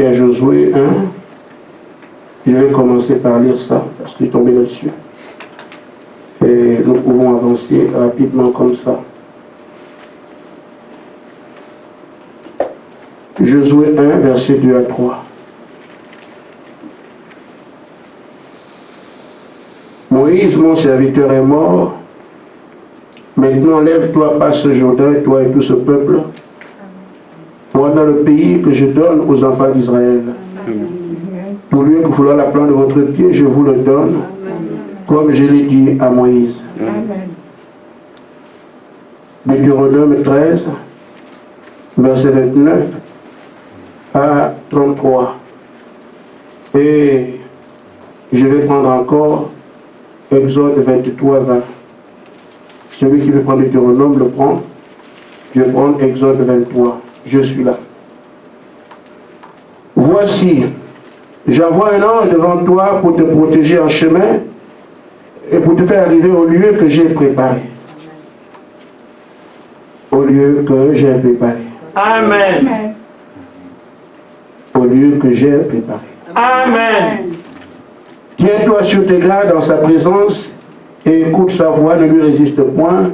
à Josué 1. Je vais commencer par lire ça, parce que je suis tombé là-dessus. Et nous pouvons avancer rapidement comme ça. Josué 1, versets 2 à 3. Moïse, mon serviteur, est mort. Maintenant, lève-toi, passe ce Jourdain, toi et tout ce peuple, pour aller dans le pays que je donne aux enfants d'Israël. Tout lieu que vouloir la plante de votre pied, je vous le donne, comme je l'ai dit à Moïse. Deutéronome 13, verset 29 à 33. Et je vais prendre encore Exode 23, 20. Celui qui veut prendre Deutéronome le prend. Je vais prendre Exode 23. Je suis là. Voici, j'envoie un ange devant toi pour te protéger en chemin et pour te faire arriver au lieu que j'ai préparé. Au lieu que j'ai préparé. Amen. Au lieu que j'ai préparé. Amen. Tiens-toi sur tes gardes dans sa présence et écoute sa voix, ne lui résiste point,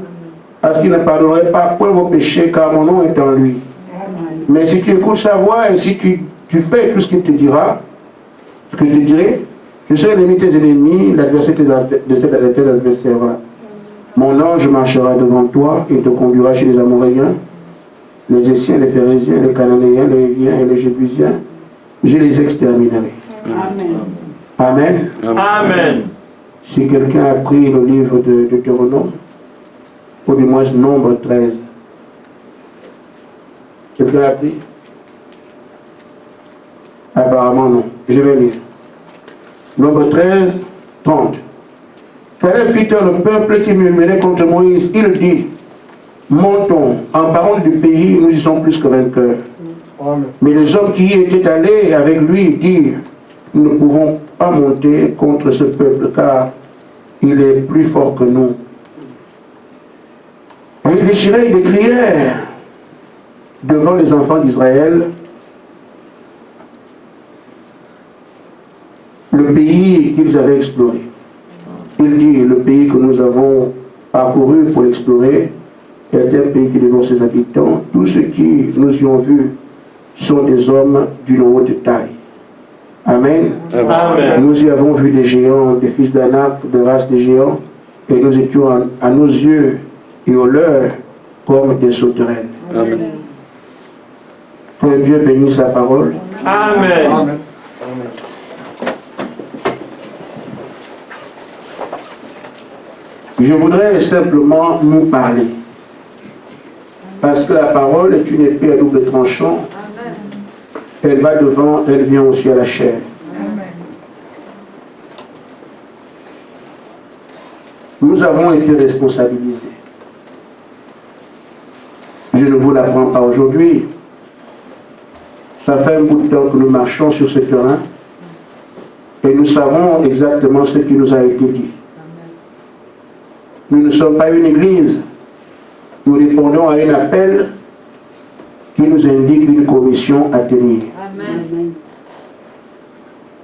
parce qu'il ne pardonnerait pas point vos péchés, car mon nom est en lui. Amen. Mais si tu écoutes sa voix et si tu fais tout ce qu'il te dira, ce que je te dirai, je serai l'ennemi de tes ennemis, l'adversaire de tes adversaires. Mon ange marchera devant toi et te conduira chez les Amoréens, les Essiens, les Phérésiens, les Cananéens, les Hiviens et les Jébusiens. Je les exterminerai. Amen. Amen. Amen. Si quelqu'un a pris le livre de Deutéronome, ou du moins Nombre 13. Quelqu'un a pris? Apparemment non. Je vais lire. Nombre 13, 30. Caleb fit taire le peuple qui murmurait contre Moïse. Il dit, montons, en parole du pays, nous y sommes plus que vainqueurs. Amen. Mais les hommes qui y étaient allés avec lui dirent, nous ne pouvons pas monter contre ce peuple, car il est plus fort que nous. Et ils déchiraient et crièrent devant les enfants d'Israël le pays qu'ils avaient exploré. Il dit, le pays que nous avons parcouru pour l'explorer est un pays qui dévore ses habitants. Tous ceux qui nous y ont vus sont des hommes d'une haute taille. Amen. Amen. Nous y avons vu des géants, des fils d'Anak, de race des géants, et nous étions à nos yeux et aux leurs comme des sauterelles. Amen. Que Dieu bénisse sa parole. Amen. Amen. Je voudrais simplement nous parler. Parce que la parole est une épée à double tranchant. Elle va devant, elle vient aussi à la chair. Nous avons été responsabilisés. Je ne vous l'apprends pas aujourd'hui. Ça fait un bout de temps que nous marchons sur ce terrain et nous savons exactement ce qui nous a été dit. Nous ne sommes pas une église. Nous répondons à un appel qui nous indique une commission à tenir. Amen.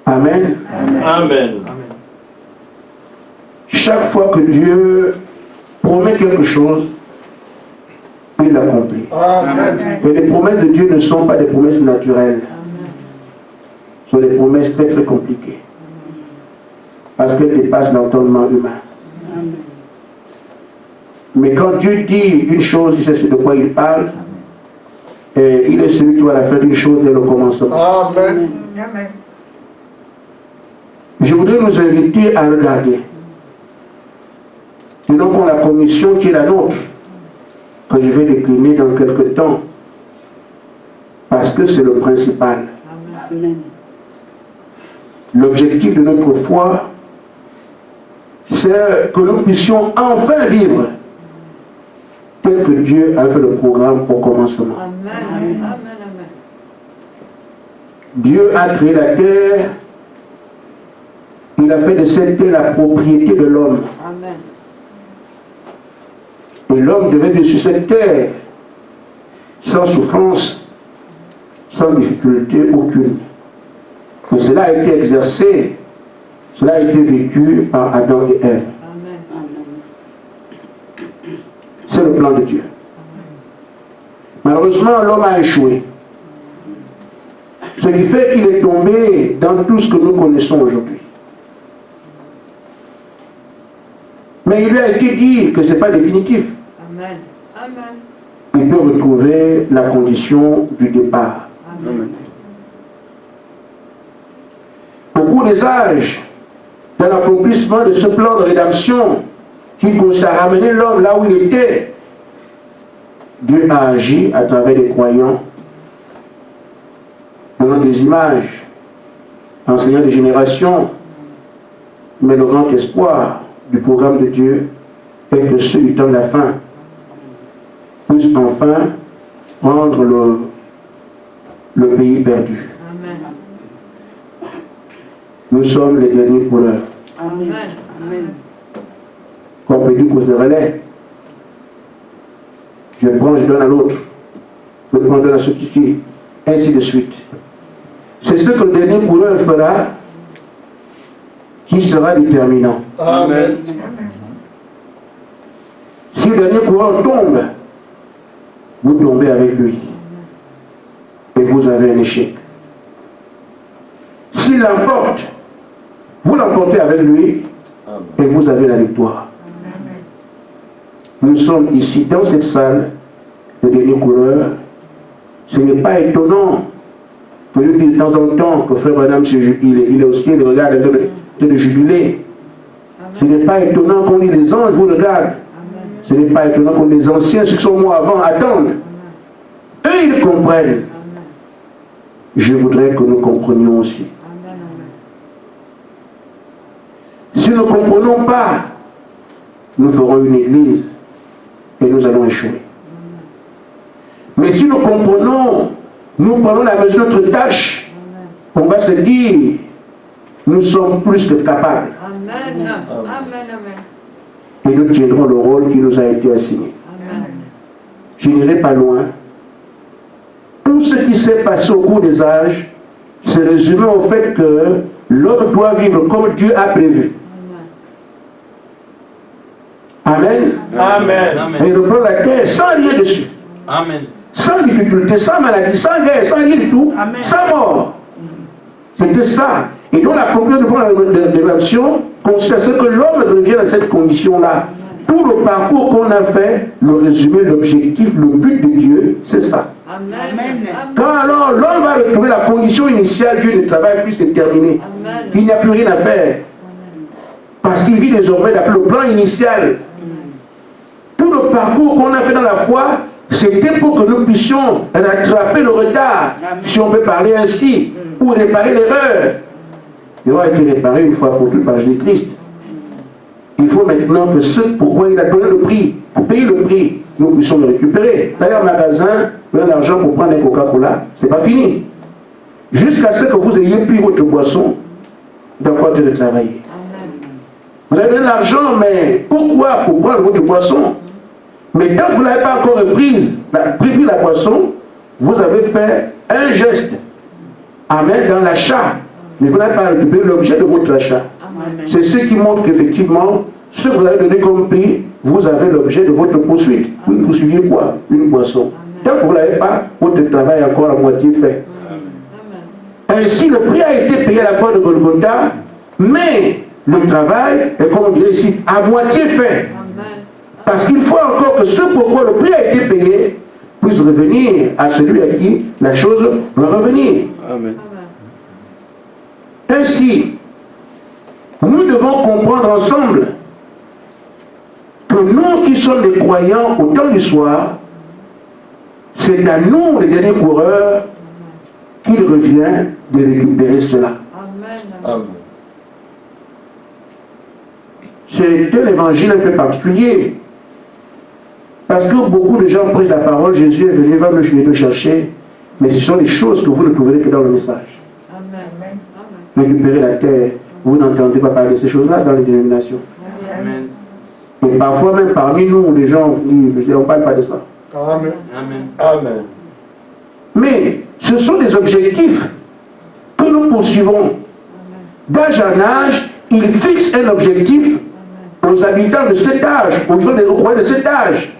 Amen. Amen. Chaque fois que Dieu promet quelque chose, il l'accomplit. Et les promesses de Dieu ne sont pas des promesses naturelles. Ce sont des promesses très très compliquées. Parce qu'elles dépassent l'entendement humain. Mais quand Dieu dit une chose, il sait de quoi il parle. Et il est celui qui va la faire d'une chose dès le commencement. Amen. Je voudrais nous inviter à regarder. Et donc, on a la commission qui est la nôtre, que je vais décliner dans quelques temps, parce que c'est le principal. L'objectif de notre foi, c'est que nous puissions enfin vivre tel que Dieu a fait le programme au commencement. Amen. Dieu a créé la terre, il a fait de cette terre la propriété de l'homme. Et l'homme devait vivre sur cette terre sans souffrance, sans difficulté aucune. Et cela a été exercé, cela a été vécu par Adam et Ève. C'est le plan de Dieu. Malheureusement, l'homme a échoué. Ce qui fait qu'il est tombé dans tout ce que nous connaissons aujourd'hui. Mais il lui a été dit que ce n'est pas définitif. Amen. Amen. Il peut retrouver la condition du départ. Amen. Au cours des âges, dans l'accomplissement de ce plan de rédemption qui a ramené l'homme là où il était, Dieu a agi à travers les croyants, donnant des images, enseignant des générations, mais le grand espoir du programme de Dieu est que ceux du temps de la fin puissent enfin rendre le pays perdu. Amen. Nous sommes les derniers coureurs. Amen. Amen. Comme on peut dire cause de relais. Je prends, je donne à l'autre. Je prends, je donne à ceux qui suivent. Ainsi de suite. C'est ce que le dernier coureur fera qui sera déterminant. Amen. Si le dernier coureur tombe, vous tombez avec lui. Et vous avez un échec. S'il l'emporte, vous l'emportez avec lui. Et vous avez la victoire. Nous sommes ici dans cette salle, le dernier coureur. Ce n'est pas étonnant que je dise de temps en temps que frère Madame, il est au ciel, il regarde de jubiler. Ce n'est pas étonnant qu'on lit les anges, vous regardent. Ce n'est pas étonnant qu'on les anciens, ceux qui sont morts avant, attendent. Eux, ils comprennent. Je voudrais que nous comprenions aussi. Si nous ne comprenons pas, nous ferons une église et nous allons échouer. Mais si nous comprenons, nous prenons la mesure de notre tâche, on va se dire, nous sommes plus que capables. Amen. Amen. Et nous tiendrons le rôle qui nous a été assigné. Amen. Je n'irai pas loin. Tout ce qui s'est passé au cours des âges se résume au fait que l'homme doit vivre comme Dieu a prévu. Amen. Amen. Et il reprend la terre sans rien dessus. Amen. Sans difficulté, sans maladie, sans guerre, sans rien du tout, sans mort. C'était ça. Et donc la conclusion de la révélation consiste à ce que l'homme revienne dans cette condition-là. Tout le parcours qu'on a fait, le résumé, l'objectif, le but de Dieu, c'est ça. Amen. Quand alors l'homme va retrouver la condition initiale, Dieu ne travaille plus, c'est terminé. Il n'y a plus rien à faire. Parce qu'il vit désormais d'après le plan initial. Tout le parcours qu'on a fait dans la foi, c'était pour que nous puissions rattraper le retard, si on peut parler ainsi, ou réparer l'erreur. Il aura été réparé une fois pour toutes par Jésus-Christ. Il faut maintenant que ce pourquoi il a donné le prix, a payé le prix, nous puissions le récupérer. D'aller au magasin, donner l'argent pour prendre un Coca-Cola, c'est pas fini. Jusqu'à ce que vous ayez pris votre boisson, dans quoi Dieu de travailler. Vous avez donné l'argent, mais pourquoi? Pour prendre votre boisson. Mais tant que vous n'avez pas encore pris la boisson, vous avez fait un geste. Amen, dans l'achat. Mais vous n'avez pas récupéré l'objet de votre achat. C'est ce qui montre qu'effectivement, ce que vous avez donné comme prix, vous avez l'objet de votre poursuite. Vous poursuiviez quoi? Une boisson. Tant que vous ne l'avez pas, votre travail est encore à moitié fait. Ainsi, le prix a été payé à la croix de Golgotha, mais le travail est, comme on dirait ici, à moitié fait. Parce qu'il faut encore que ce pourquoi le prix a été payé puisse revenir à celui à qui la chose va revenir. Amen. Ainsi, nous devons comprendre ensemble que nous qui sommes des croyants au temps du soir, c'est à nous, les derniers coureurs, qu'il revient de récupérer cela. Amen. C'est un évangile un peu particulier. Parce que beaucoup de gens prêchent la parole, Jésus est venu, va me chercher, mais ce sont des choses que vous ne trouverez que dans le message. Amen. Récupérer la terre, vous n'entendez pas parler de ces choses-là dans les dénominations. Amen. Et parfois même parmi nous, les gens, on ne parle pas de ça. Amen. Amen. Amen. Mais Ce sont des objectifs que nous poursuivons. D'âge en âge, il fixe un objectif aux habitants de cet âge, aux gens des croyants de cet âge.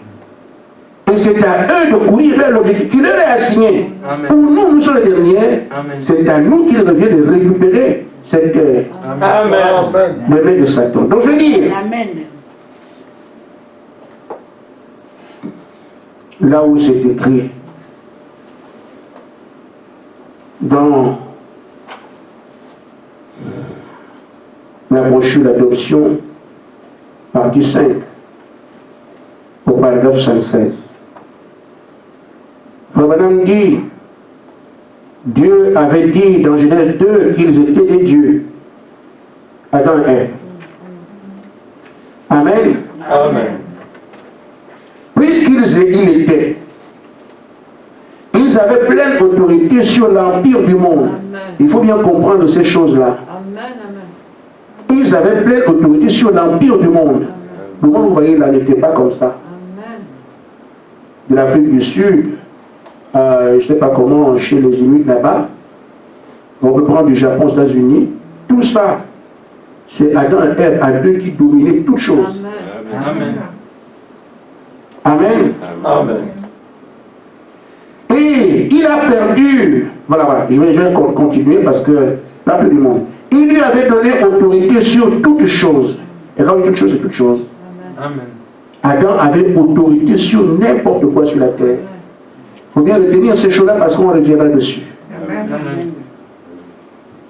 Et c'est à eux de courir vers l'objectif qui leur est assigné. Pour nous, nous sommes les derniers. C'est à nous qu'il revient de récupérer cette terre. Le maître de Satan. Donc je vais dire, là où c'est écrit, dans la brochure d'adoption, partie 5, au paragraphe 76. Frère Branham dit, Dieu avait dit dans Genèse 2 qu'ils étaient des dieux, Adam et Ève. Amen. Amen. Puisqu'ils étaient, ils avaient pleine autorité sur l'empire du monde. Il faut bien comprendre ces choses-là. Ils avaient pleine autorité sur l'empire du monde. Le monde, vous voyez, là, n'était pas comme ça. De l'Afrique du Sud, je ne sais pas comment, chez les Inuits là-bas, on peut prendre du Japon aux États-Unis, tout ça, c'est Adam et Ève, à deux qui dominaient toutes choses. Amen. Amen. Amen. Et il a perdu, voilà, je vais continuer parce que là, plus du monde. Il lui avait donné autorité sur toutes choses. Et quand toute chose, c'est toute chose. Amen. Adam avait autorité sur n'importe quoi sur la terre. Il faut bien retenir ces choses-là parce qu'on reviendra dessus. Amen.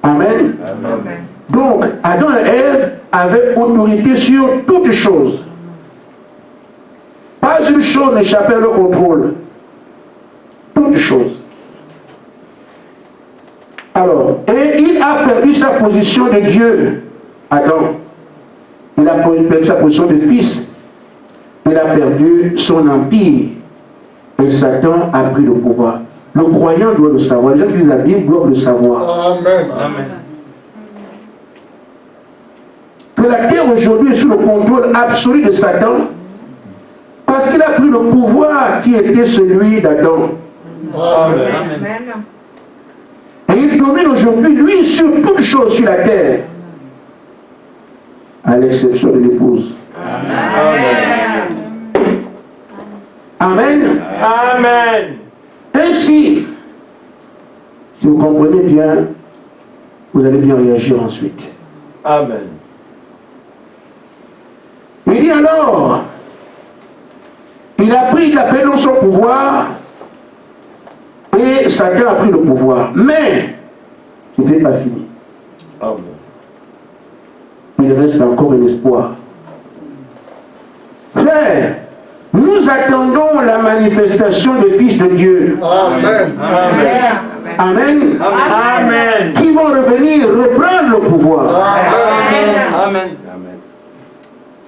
Amen. Amen. Donc, Adam et Ève avaient autorité sur toutes choses. Pas une chose n'échappait à leur contrôle. Toutes choses. Alors, et il a perdu sa position de Dieu, Adam. Il a perdu sa position de fils. Il a perdu son empire. Et Satan a pris le pouvoir. Le croyant doit le savoir. Les gens qui lisent la Bible doivent le savoir. Amen. Amen. Que la terre aujourd'hui est sous le contrôle absolu de Satan. Parce qu'il a pris le pouvoir qui était celui d'Adam. Amen. Et il domine aujourd'hui, lui, sur toutes choses sur la terre. À l'exception de l'épouse. Amen. Amen. Ainsi, si vous comprenez bien, vous allez bien réagir ensuite. Amen. Il dit alors, il a pris dans son pouvoir et Satan a pris le pouvoir. Mais, ce n'était pas fini. Amen. Il reste encore un espoir. Frère, nous attendons la manifestation des fils de Dieu. Amen. Amen. Amen. Amen. Qui vont revenir reprendre le pouvoir. Amen.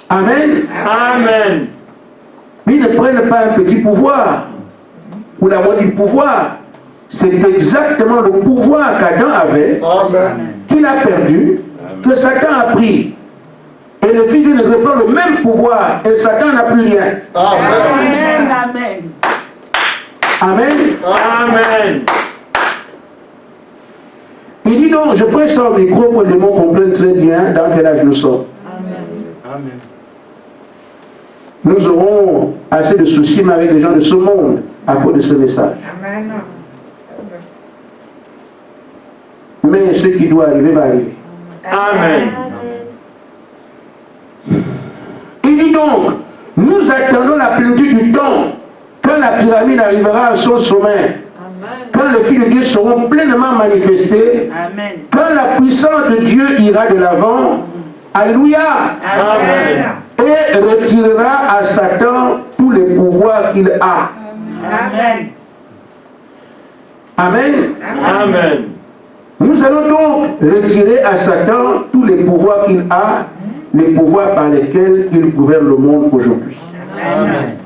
Amen. Amen. Ils ne prennent pas un petit pouvoir ou la moitié du pouvoir. C'est exactement le pouvoir qu'Adam avait, qu'il a perdu, que Satan a pris. Et le Fils de Dieu reprend le même pouvoir et Satan n'a plus rien. Amen. Amen. Amen. Il dit donc, je prends ça au micro pour que les mots comprennent très bien dans quel âge nous sommes. Amen. Nous aurons assez de soucis avec les gens de ce monde à cause de ce message. Mais ce qui doit arriver va arriver. Amen. Il dit donc, nous attendons la plénitude du temps, quand la pyramide arrivera à son sommet, quand les filles de Dieu seront pleinement manifestés, quand la puissance de Dieu ira de l'avant, alléluia, Amen. et retirera à Satan tous les pouvoirs qu'il a. Amen. Amen. Nous allons donc retirer à Satan tous les pouvoirs qu'il a, les pouvoirs par lesquels il gouverne le monde aujourd'hui. Amen.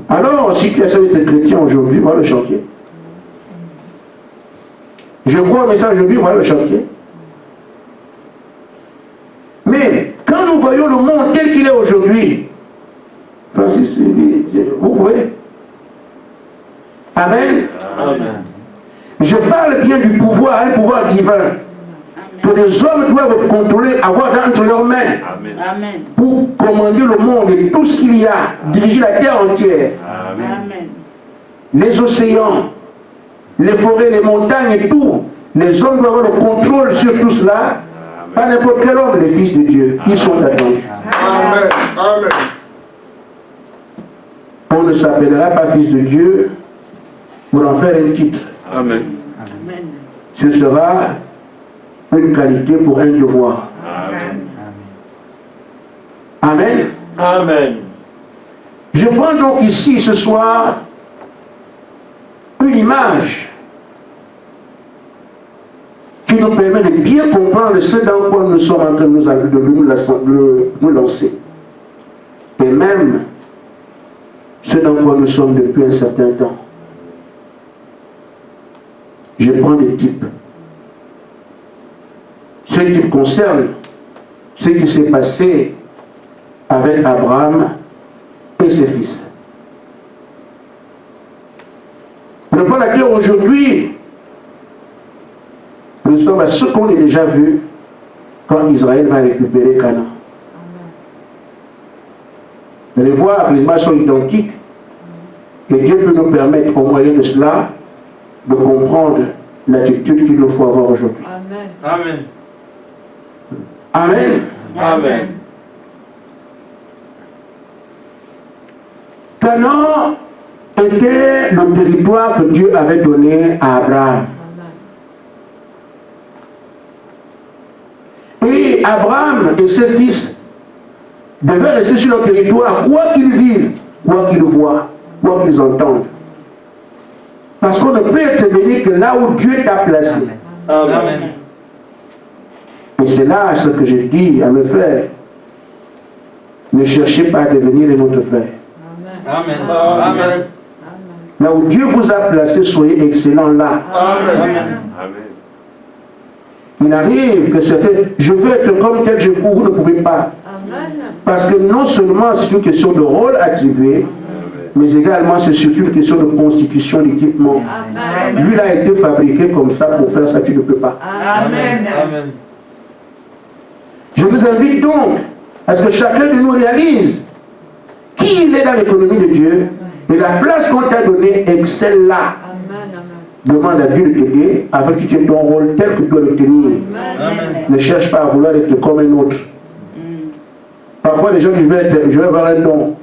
Alors, si tu essaies d'être chrétien aujourd'hui, voilà le chantier. Je crois au message aujourd'hui, voilà le chantier. Mais quand nous voyons le monde tel qu'il est aujourd'hui, Francis, vous pouvez. Amen. Amen. Je parle bien du pouvoir, un pouvoir divin, que les hommes doivent contrôler, avoir entre leurs mains, Amen. Amen. pour commander le monde et tout ce qu'il y a, diriger la terre entière, Amen. Amen. les océans, les forêts, les montagnes et tout. Les hommes doivent avoir le contrôle sur tout cela. Pas n'importe quel homme, les fils de Dieu, ils sont attendus. Amen. Amen. On ne s'appellera pas fils de Dieu pour en faire un titre. Amen. Amen. Ce sera une qualité pour un devoir. Amen. Amen. Amen. Je prends donc ici ce soir une image qui nous permet de bien comprendre ce dans quoi nous sommes en train de nous lancer. Et même ce dans quoi nous sommes depuis un certain temps. Je prends des types. Ce qui concerne ce qui s'est passé avec Abraham et ses fils. Le point laquelle aujourd'hui, nous sommes à ce qu'on a déjà vu quand Israël va récupérer Canaan. Les voir, les images sont identiques. Et Dieu peut nous permettre, au moyen de cela, de comprendre l'attitude qu'il nous faut avoir aujourd'hui. Amen. Amen. Amen. Amen. Canaan était le territoire que Dieu avait donné à Abraham. Et Abraham et ses fils devaient rester sur le territoire, quoi qu'ils vivent, quoi qu'ils voient, quoi qu'ils entendent. Parce qu'on ne peut être béni que là où Dieu t'a placé. Amen. Et c'est là ce que je dis à mes frères. Ne cherchez pas à devenir un autre frère. Amen. Amen. Là où Dieu vous a placé, soyez excellent là. Amen. Amen. Il arrive que certains, je veux être comme tel, je cours, vous ne pouvez pas. Amen. Parce que non seulement c'est une question de rôle attribué, mais également c'est surtout une question de constitution d'équipement. Amen. Lui, il a été fabriqué comme ça pour faire ça, tu ne peux pas. Amen. Amen. Je vous invite donc à ce que chacun de nous réalise qui il est dans l'économie de Dieu et la place qu'on t'a donnée, excelle là. Amen. Demande à Dieu de t'aider afin que tu tiennes ton rôle tel que tu dois le tenir. Amen. Ne cherche pas à vouloir être comme un autre. Parfois, les gens qui veulent être, je vais avoir un don.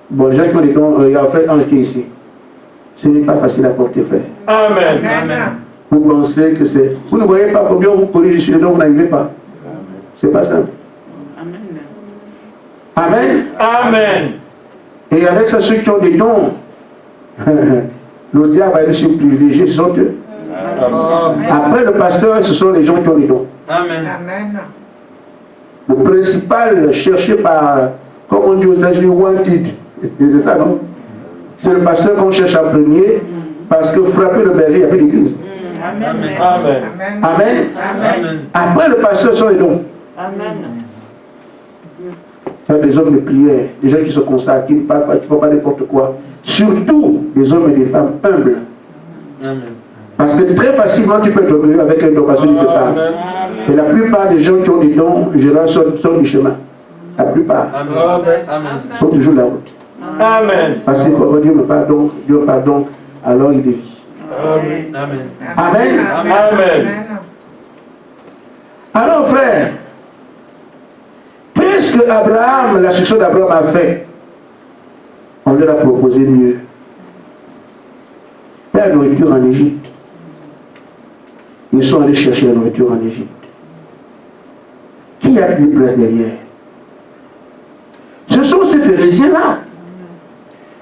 Bon, les gens qui ont des dons, il y a un frère qui est ici. Ce n'est pas facile à porter, frère. Amen. Vous pensez que c'est... Vous ne voyez pas combien vous corrigez sur les dons, vous n'arrivez pas. C'est pas simple. Amen. Amen. Et avec ça, ceux qui ont des dons, le diable va être privilégié, ce sont eux. Après le pasteur, ce sont les gens qui ont des dons. Amen. Le principal, cherché par, comme on dit aux États-Unis, wanted. C'est ça, non? C'est le pasteur qu'on cherche en premier, parce que frapper le berger, il n'y a plus d'église. Amen. Amen. Amen. Après le pasteur, ce sont les dons. Amen. Des hommes de prière, des gens qui se constatent, qui ne parlent pas, qui ne font pas n'importe quoi. Surtout des hommes et des femmes humbles. Amen. Parce que très facilement, tu peux être heureux avec un don, parce que tu te parles. Et la plupart des gens qui ont des dons, je leur sortent du chemin. La plupart Amen. sont toujours de la route. Amen. Parce que quand Dieu me pardonne, Dieu me pardonne, alors il dévie. Amen. Amen. Amen. Alors frère, qu'est-ce que Abraham, la succession d'Abraham a fait? On leur a proposé mieux. Faire la nourriture en Égypte. Ils sont allés chercher la nourriture en Égypte. Qui a pris place derrière? Ce sont ces Phérésiens-là.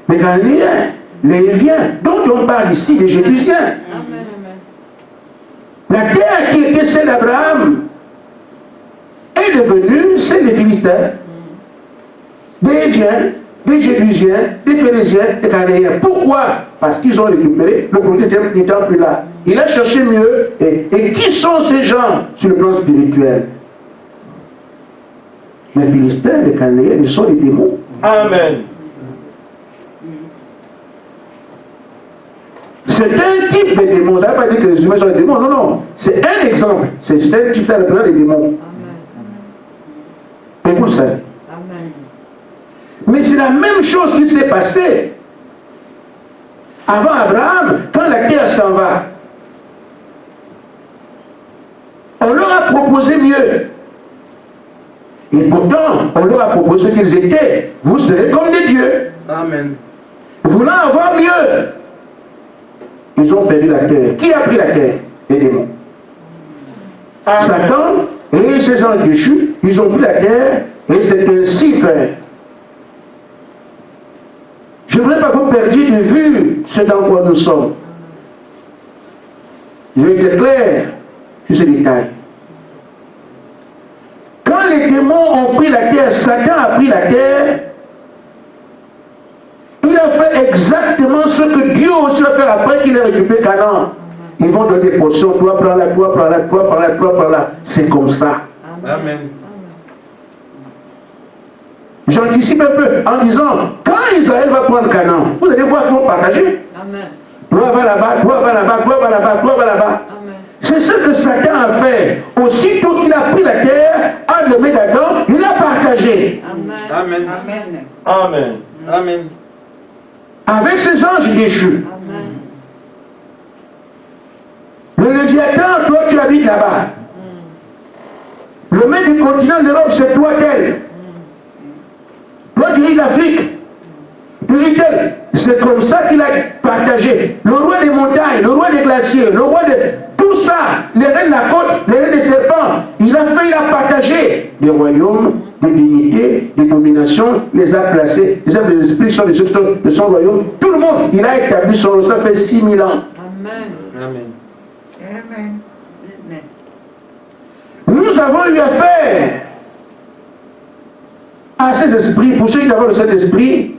Les Galiléens, les Héviens, dont on parle ici, les Jébusiens. La terre qui était celle d'Abraham est devenue celle des Philistins, des Héviens, des Jébusiens, des Phérésiens, des Galiléens. Pourquoi? Parce qu'ils ont récupéré, le côté n'étant plus là. Il a cherché mieux. Et qui sont ces gens sur le plan spirituel? Les Philistins, les Galiléens, ils sont les démons. Amen. C'est un type de démon. Ça ne veut pas dire que les humains sont des démons. Non, non. C'est un exemple. C'est un type, ça représente des démons. Et vous le savez. Mais c'est la même chose qui s'est passée avant Abraham, quand la terre s'en va. On leur a proposé mieux. Et pourtant, on leur a proposé ce qu'ils étaient. Vous serez comme des dieux. Amen. Voulant avoir mieux. Ils ont perdu la terre. Qui a pris la terre? Les démons. Satan et ses anges déchus, ils ont pris la terre, et c'est ainsi, frère. Je ne voudrais pas que vous perdiez de vue ce dans quoi nous sommes. Je vais être clair sur ces détails. Quand les démons ont pris la terre, Satan a pris la terre, il a fait exactement ce que Dieu aussi va faire après qu'il ait récupéré Canaan. Ils vont donner des portions, toi prends là, toi prends là, toi prends là, toi prends là. C'est comme ça. Amen. J'anticipe un peu en disant, quand Israël va prendre Canaan, vous allez voir qu'ils vont partager. Amen. Toi va là-bas, toi va là-bas, toi va là-bas, toi va là-bas. C'est ce que Satan a fait. Aussitôt qu'il a pris la terre, à le mettre dedans, il a partagé. Amen. Amen. Amen. Amen. Amen. Avec ses anges déchus. Amen. Le Léviathan, toi tu habites là-bas. Le maître du continent de l'Europe, c'est toi tel. Toi tu ris l'Afrique. Tu ris tel. C'est comme ça qu'il a partagé. Le roi des montagnes, le roi des glaciers, le roi de tout ça, les reines de la côte, les reines des serpents, il a partagé des royaumes, des dignités, des dominations, les a placés. Les œuvres des esprits sont des substances de son royaume. Tout le monde, il a établi son royaume. Ça fait 6000 ans. Amen. Amen. Amen. Nous avons eu affaire à ces esprits. Pour ceux qui ont le Saint-Esprit,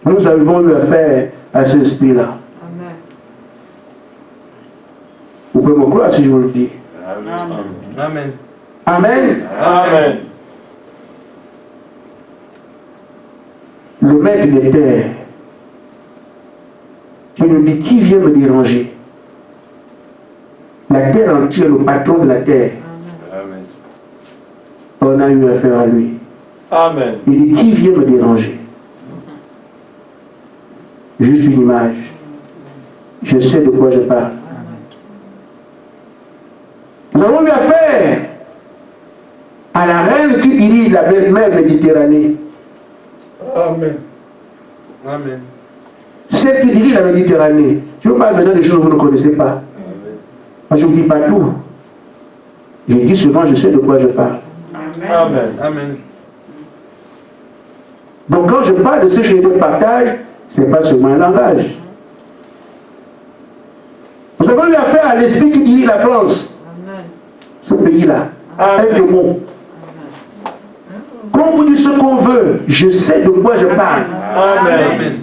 nous avons eu affaire à ces esprits-là. Amen. Vous pouvez me croire si je vous le dis. Amen. Amen. Amen. Le maître des terres, qui nous dit qui vient me déranger. La terre entière, le patron de la terre, Amen. on a eu affaire à lui. Amen. Il dit qui vient me déranger. Juste une image. Je sais de quoi je parle. Nous avons eu affaire à la reine qui dirige la belle-mer Méditerranée. Amen. Amen. Celle qui dirige la Méditerranée. Je vous parle maintenant des choses que vous ne connaissez pas. Moi, je ne vous dis pas tout. Je dis souvent, je sais de quoi je parle. Amen. Amen. Donc quand je parle de ce que je partage, ce n'est pas seulement un langage. Nous avons eu affaire à l'esprit qui dirige la France. Amen. Ce pays-là. Un démon. Qu'on vous dit ce qu'on veut, je sais de quoi je parle. Amen.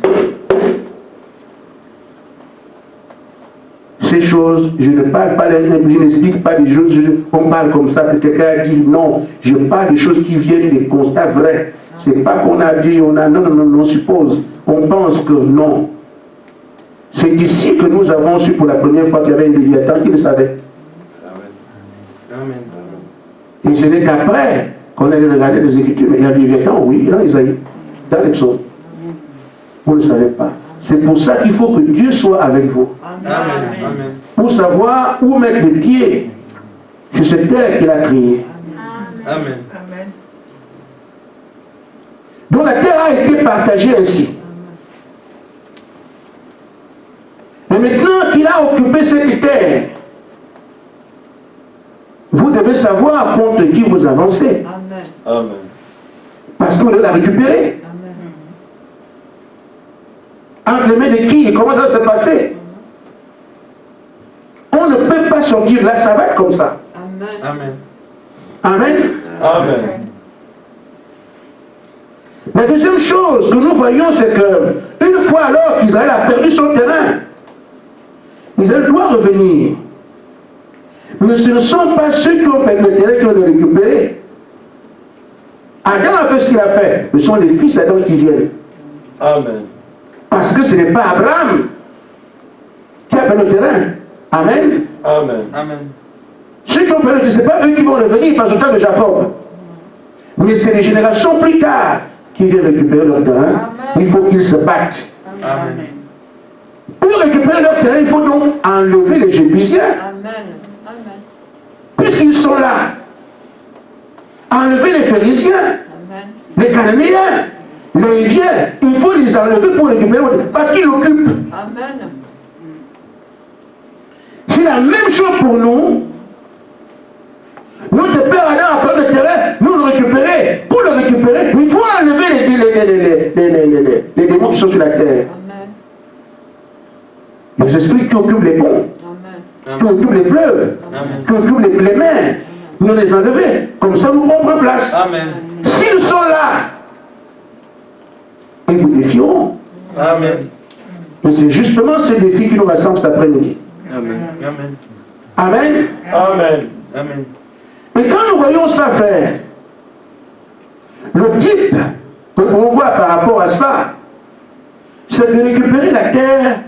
Ces choses, je ne parle pas, je n'explique pas des choses, on parle comme ça, que quelqu'un a dit non, je parle des choses qui viennent des constats vrais. C'est pas qu'on a dit, on a, non, non, non, on suppose, on pense que non. C'est d'ici que nous avons su pour la première fois qu'il y avait un Léviathan qui le savait. Amen. Et ce n'est qu'après qu'on allait regarder les Écritures, mais il y a un Léviathan, oui, dans Isaïe, dans les psaumes. Vous ne le savez pas. C'est pour ça qu'il faut que Dieu soit avec vous. Amen. Amen. Pour savoir où mettre les pieds sur cette terre qu'il a créée. Amen. Donc la terre a été partagée ainsi. Mais maintenant qu'il a occupé cette terre, vous devez savoir contre qui vous avancez. Amen. Amen. Parce que vous devez la récupérer. Entre les mains de qui et comment ça va se passer? On ne peut pas sortir là, ça va être comme ça. Amen. Amen. Amen. Amen. La deuxième chose que nous voyons, c'est que une fois alors qu'Israël a perdu son terrain, Israël doit revenir. Mais ce ne sont pas ceux qui ont perdu le terrain qui ont le récupéré. Adam a fait ce qu'il a fait. Ce sont les fils d'Adam qui viennent. Amen. Parce que ce n'est pas Abraham qui a pris le terrain. Amen. Amen. Amen. Ceux qui ont pris le terrain, ce n'est pas eux qui vont revenir par le temps de Jacob. Mais c'est les générations plus tard qui viennent récupérer leur terrain. Il faut qu'ils se battent. Amen. Pour récupérer leur terrain, il faut donc enlever les Jébusiens. Amen. Amen. Puisqu'ils sont là. Enlever les Phérésiens, Amen. les Cananéens, les Hiviens. Il faut les enlever pour récupérer leur terrain. Parce qu'ils l'occupent. Amen. C'est la même chose pour nous. Notre père Adam a pris le terrain, nous le récupérer. Pour le récupérer, il faut enlever les démons qui sont sur la terre. Amen. Les esprits qui occupent les ponts, Amen. qui occupent les fleuves, Amen. qui occupent les mers. Nous les enlever. Comme ça, nous prendrons place. Amen. S'ils sont là, ils vous défieront. Amen. Et c'est justement ce défi qui nous rassemble cet après-midi. Amen. Amen. Amen. Amen. Amen. Et quand nous voyons ça faire, le type que l'on voit par rapport à ça, c'est que récupérer la terre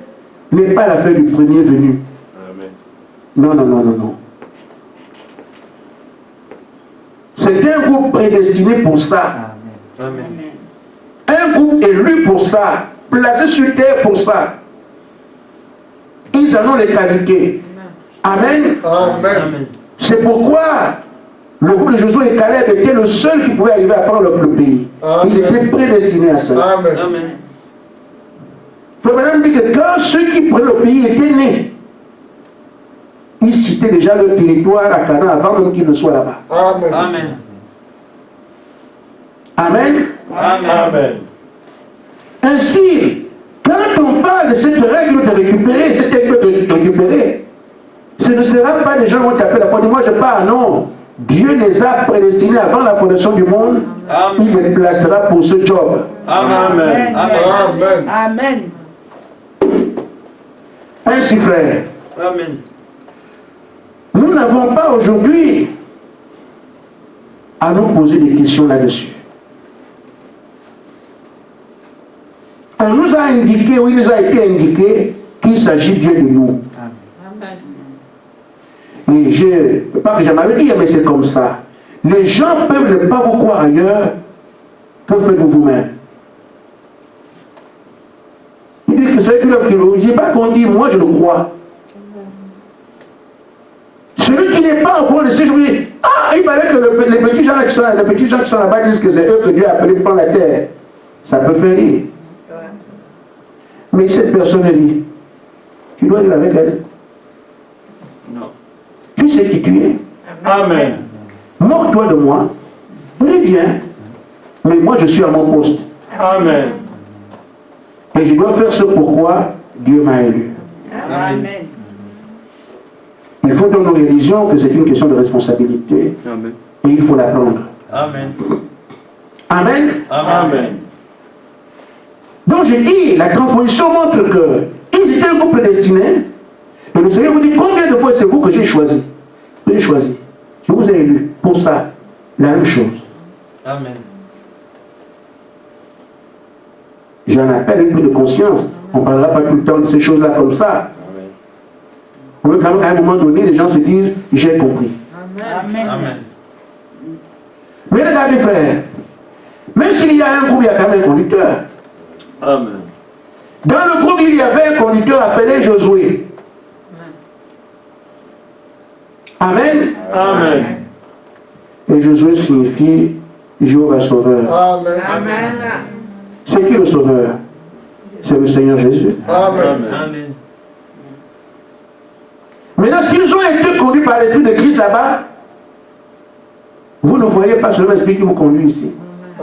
n'est pas l'affaire du premier venu. Amen. Non, non, non, non, non. C'est un groupe prédestiné pour ça. Amen. Un groupe élu pour ça. Placé sur terre pour ça. Ils en ont les qualités. Amen. Amen. Amen. C'est pourquoi le groupe de Josué et Caleb était le seul qui pouvait arriver à prendre le pays. Amen. Ils étaient prédestinés à cela. Amen. Amen. Frère Branham dit que quand ceux qui prenaient le pays étaient nés, ils citaient déjà leur territoire à Canaan avant même qu'ils ne soient là-bas. Amen. Amen. Amen. Amen. Amen. Ainsi, quand on parle de cette règle de récupérer, cette règle de récupérer, ce ne sera pas des gens qui vont taper la porte. Moi je parle, non. Dieu les a prédestinés avant la fondation du monde. Amen. Il les placera pour ce job. Amen. Amen. Amen. Amen. Ainsi, frère, Amen. nous n'avons pas aujourd'hui à nous poser des questions là-dessus. On nous a indiqué, ou il nous a été indiqué, qu'il s'agit bien de nous. Amen. Et pas que j'aimerais le dire, mais c'est comme ça. Les gens peuvent ne pas vous croire ailleurs. Que faites-vous vous-même? Il dit que c'est que vous ne disiez pas qu'on dit, moi je le crois. Celui qui n'est pas au courant de ces jours, il dit, ah, il paraît que les petits gens qui sont là-bas disent que c'est eux que Dieu a appelé pour prendre la terre. Ça peut faire rire. Mais cette personne dit, tu dois dire avec elle. Non. Tu sais qui tu es. Amen. Moque-toi de moi. Très bien. Mais moi je suis à mon poste. Amen. Et je dois faire ce pourquoi Dieu m'a élu. Amen. Il faut donc nous réalisions que c'est une question de responsabilité. Amen. Et il faut la prendre. Amen. Amen. Amen. Donc j'ai dit, la transposition montre qu'ils étaient un groupe prédestiné. Et le Seigneur vous dit, combien de fois c'est vous que j'ai choisi? Que j'ai choisi. Je vous ai élu pour ça. La même chose. Amen. J'en appelle une prise de conscience. On ne parlera pas tout le temps de ces choses-là comme ça. On veut quand même qu'à un moment donné, les gens se disent, j'ai compris. Amen. Amen. Mais regardez, frère, même s'il y a un groupe, il y a quand même un conducteur. Amen. Dans le groupe, il y avait un conducteur appelé Josué. Amen. Amen. Et Josué signifie Jéhovah Sauveur. Amen. Amen. C'est qui le Sauveur? C'est le Seigneur Jésus. Amen. Amen. Maintenant, s'ils ont été conduits par l'Esprit de Christ là-bas, vous ne voyez pas seulement l'Esprit qui vous conduit ici.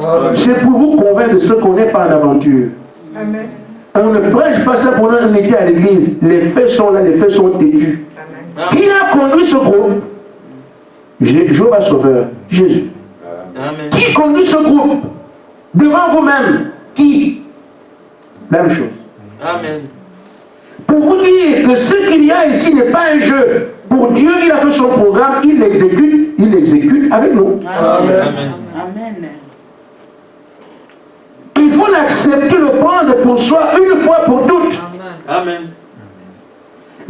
Amen. C'est pour vous convaincre de ce qu'on n'est pas en aventure. Amen. On ne prêche pas ça pour un été à l'église. Les faits sont là, les faits sont têtus. Qui a conduit ce groupe? Jéhovah Sauveur, Jésus. Amen. Qui conduit ce groupe? Devant vous-même. Qui? La même chose. Amen. Pour vous dire que ce qu'il y a ici n'est pas un jeu. Pour Dieu, il a fait son programme, il l'exécute avec nous. Amen. Amen. Amen. Il faut qu'on a accepté de prendre pour soi une fois pour toutes. Amen.